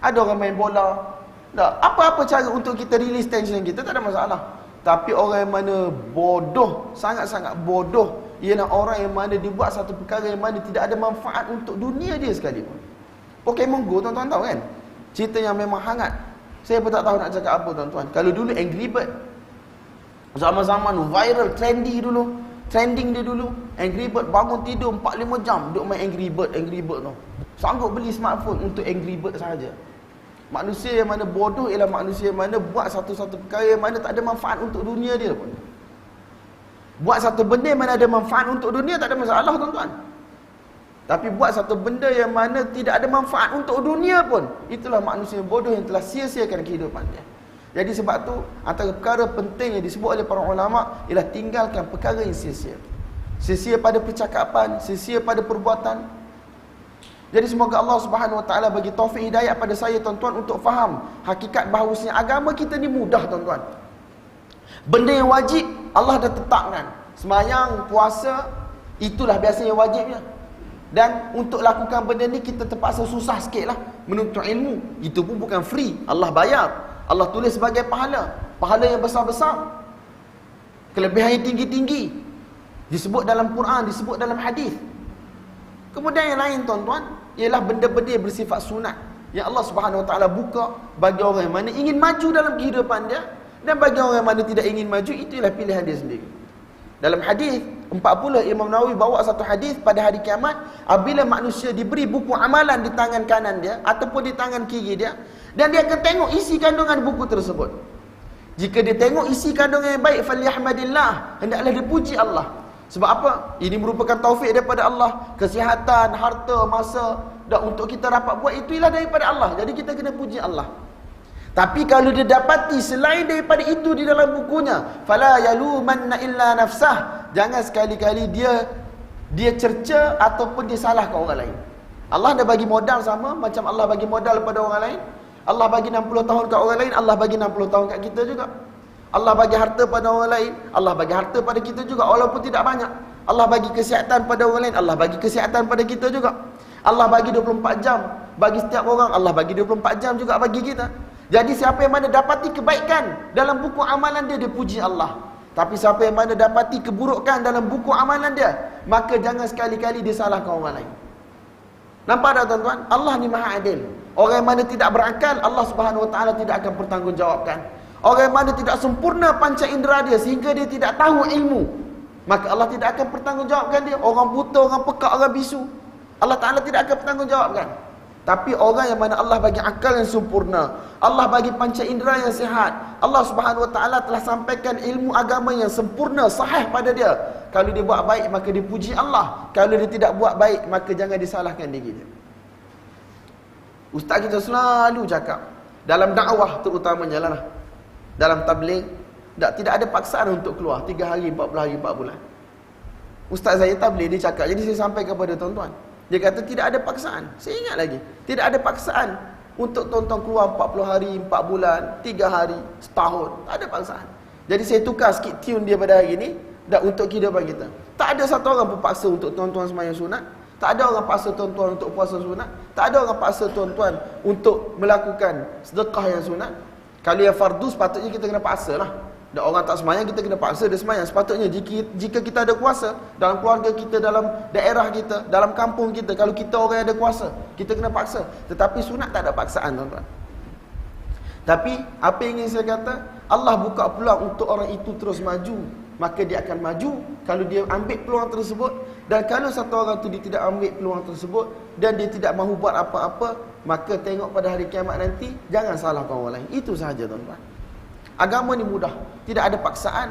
Ada orang main bola, apa-apa cara untuk kita release tension kita, tak ada masalah. Tapi orang yang mana bodoh, sangat-sangat bodoh, ialah orang yang mana dia buat satu perkara yang mana tidak ada manfaat untuk dunia dia sekalipun. Pokemon Go tuan-tuan tahu kan? Cerita yang memang hangat. Saya pun tak tahu nak cakap apa tuan-tuan. Kalau dulu Angry Bird, zaman-zaman viral, trending dia dulu. Angry Bird bangun tidur 4-5 jam duk main Angry Bird tu. Sanggup beli smartphone untuk Angry Bird sahaja. Manusia yang mana bodoh ialah manusia yang mana buat satu-satu perkara yang mana tak ada manfaat untuk dunia dia pun. Buat satu benda yang mana ada manfaat untuk dunia tak ada masalah tuan-tuan. Tapi buat satu benda yang mana tidak ada manfaat untuk dunia pun, itulah manusia yang bodoh yang telah sia-siakan kehidupan dia. Jadi sebab tu antara perkara penting yang disebut oleh para ulama ialah tinggalkan perkara yang sia-sia. Sia-sia pada percakapan, sia-sia pada perbuatan. Jadi semoga Allah Subhanahu Wa Taala bagi taufik hidayah pada saya tuan-tuan untuk faham hakikat bahawasanya agama kita ni mudah tuan-tuan. Benda yang wajib Allah dah tetapkan. Sembahyang, puasa, itulah biasanya wajibnya. Dan untuk lakukan benda ni kita terpaksa susah sikit lah. Menuntut ilmu, itu pun bukan free, Allah bayar. Allah tulis sebagai pahala, pahala yang besar-besar, kelebihan yang tinggi-tinggi, disebut dalam Quran, disebut dalam hadis. Kemudian yang lain tuan-tuan ialah benda-benda yang bersifat sunat yang Allah Subhanahu Wa Taala buka bagi orang yang mana ingin maju dalam kehidupan dia, dan bagi orang yang mana tidak ingin maju, itulah pilihan dia sendiri. Dalam hadis 40, Imam Nawawi bawa satu hadis pada hari kiamat, apabila manusia diberi buku amalan di tangan kanan dia ataupun di tangan kiri dia, Dan dia akan tengok isi kandungan buku tersebut. Jika dia tengok isi kandungan yang baik, falyahmadillah, hendaklah dia puji Allah. Sebab apa? Ini merupakan taufik daripada Allah. Kesihatan, harta, masa, dan untuk kita dapat buat itu ialah daripada Allah. Jadi kita kena puji Allah. Tapi kalau dia dapati selain daripada itu di dalam bukunya, fala yalumanna illa nafsah, jangan sekali-kali dia cerca ataupun dia salahkan orang lain. Allah dah bagi modal sama macam Allah bagi modal pada orang lain. Allah bagi 60 tahun kat orang lain, Allah bagi 60 tahun kat kita juga. Allah bagi harta pada orang lain, Allah bagi harta pada kita juga walaupun tidak banyak. Allah bagi kesihatan pada orang lain, Allah bagi kesihatan pada kita juga. Allah bagi 24 jam bagi setiap orang, Allah bagi 24 jam juga bagi kita. Jadi siapa yang mana dapati kebaikan dalam buku amalan dia, dia puji Allah. Tapi siapa yang mana dapati keburukan dalam buku amalan dia, maka jangan sekali-kali dia salahkan orang lain. Nampak tak tuan-tuan? Allah ni maha adil. Orang yang mana tidak berakal, Allah Subhanahu Wa Taala tidak akan bertanggungjawabkan. Orang yang mana tidak sempurna panca indera dia sehingga dia tidak tahu ilmu, maka Allah tidak akan bertanggungjawabkan dia. Orang buta, orang pekak, orang bisu, Allah Ta'ala tidak akan bertanggungjawabkan. Tapi orang yang mana Allah bagi akal yang sempurna, Allah bagi panca indera yang sihat, Allah Subhanahu Wa Taala telah sampaikan ilmu agama yang sempurna, sahih pada dia. Kalau dia buat baik, maka dia puji Allah. Kalau dia tidak buat baik, maka jangan disalahkan diri dia. Ustaz kita selalu cakap, dalam dakwah terutamanya lah, dalam tabligh, tidak ada paksaan untuk keluar 3 hari, 40 hari, 4 bulan. Ustaz saya tabligh, dia cakap, jadi saya sampai kepada tuan-tuan, dia kata tidak ada paksaan. Saya ingat lagi, tidak ada paksaan untuk tuan-tuan keluar 40 hari, 4 bulan, 3 hari, setahun. Tak ada paksaan. Jadi saya tukar sikit tune dia pada hari ini, dan untuk kehidupan kita. Tak ada satu orang pun paksa untuk tuan-tuan sembahyang sunat. Tak ada orang paksa tuan-tuan untuk puasa sunat. Tak ada orang paksa tuan-tuan untuk melakukan sedekah yang sunat. Kalau yang fardu sepatutnya kita kena paksa lah. Dan orang tak sembahyang, kita kena paksa dia sembahyang. Sepatutnya jika kita ada kuasa dalam keluarga kita, dalam daerah kita, dalam kampung kita, kalau kita orang yang ada kuasa, kita kena paksa. Tetapi sunat tak ada paksaan tuan-tuan. Tapi apa yang ingin saya kata, Allah buka peluang untuk orang itu terus maju, maka dia akan maju kalau dia ambil peluang tersebut. Dan kalau satu orang tu dia tidak ambil peluang tersebut dan dia tidak mahu buat apa-apa, maka tengok pada hari kiamat nanti, jangan salahkan orang lain. Itu sahaja tuan-tuan. Agama ni mudah, tidak ada paksaan.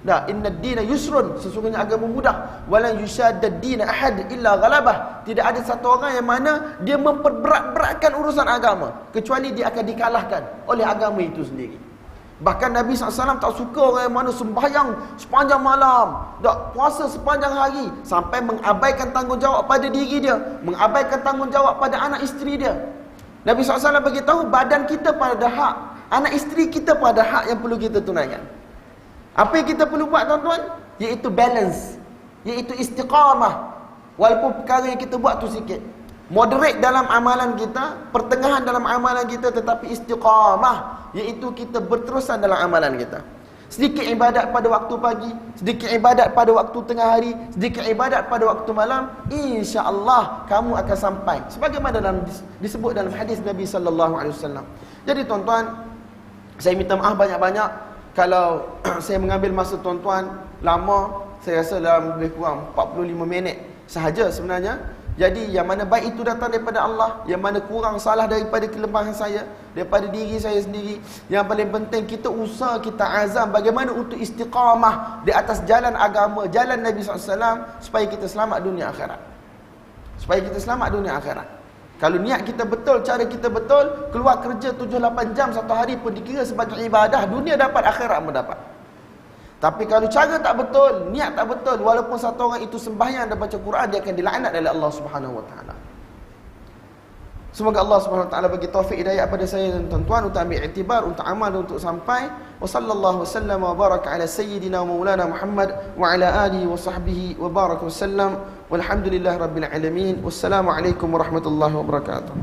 Dah, inna ad-dina yusrun, sesungguhnya agama mudah. Wala yushadda ad-dina ahad illa ghalabah. Tidak ada satu orang yang mana dia memperberat-beratkan urusan agama kecuali dia akan dikalahkan oleh agama itu sendiri. Bahkan Nabi SAW tak suka orang yang mana sembahyang sepanjang malam, tak puasa sepanjang hari, sampai mengabaikan tanggungjawab pada diri dia, mengabaikan tanggungjawab pada anak isteri dia. Nabi SAW beritahu badan kita pada hak, anak isteri kita pada hak yang perlu kita tunaikan. Apa yang kita perlu buat tuan-tuan? Iaitu balance, iaitu istiqamah. Walaupun perkara yang kita buat tu sikit, moderate dalam amalan kita, pertengahan dalam amalan kita, tetapi istiqamah, iaitu kita berterusan dalam amalan kita. Sedikit ibadat pada waktu pagi, sedikit ibadat pada waktu tengah hari, sedikit ibadat pada waktu malam, insya-Allah kamu akan sampai sebagaimana disebut dalam hadis Nabi sallallahu alaihi wasallam. Jadi tuan-tuan, saya minta maaf banyak-banyak kalau saya mengambil masa tuan-tuan lama. Saya rasa dalam lebih kurang 45 minit sahaja sebenarnya. Jadi yang mana baik itu datang daripada Allah, yang mana kurang salah daripada kelemahan saya, daripada diri saya sendiri. Yang paling penting kita usaha, kita azam bagaimana untuk istiqamah di atas jalan agama, jalan Nabi SAW, supaya kita selamat dunia akhirat. Supaya kita selamat dunia akhirat. Kalau niat kita betul, cara kita betul, keluar kerja 7-8 jam satu hari pun dikira sebagai ibadah, dunia dapat, akhirat pun dapat. Tapi kalau cara tak betul, niat tak betul, walaupun satu orang itu sembahyang dan baca Quran, dia akan dilaknat oleh Allah Subhanahu Wa Taala. Semoga Allah Subhanahu Wa Taala bagi taufik hidayah pada saya dan tuan-tuan untuk ambil iktibar, untuk amal, untuk sampai. Wa sallallahu wasallam wa baraka ala sayyidina wa maulana Muhammad wa ala alihi wa sahbihi wa baraka wasallam. Walhamdulillahirabbil alamin. Wassalamu alaikum warahmatullahi wabarakatuh.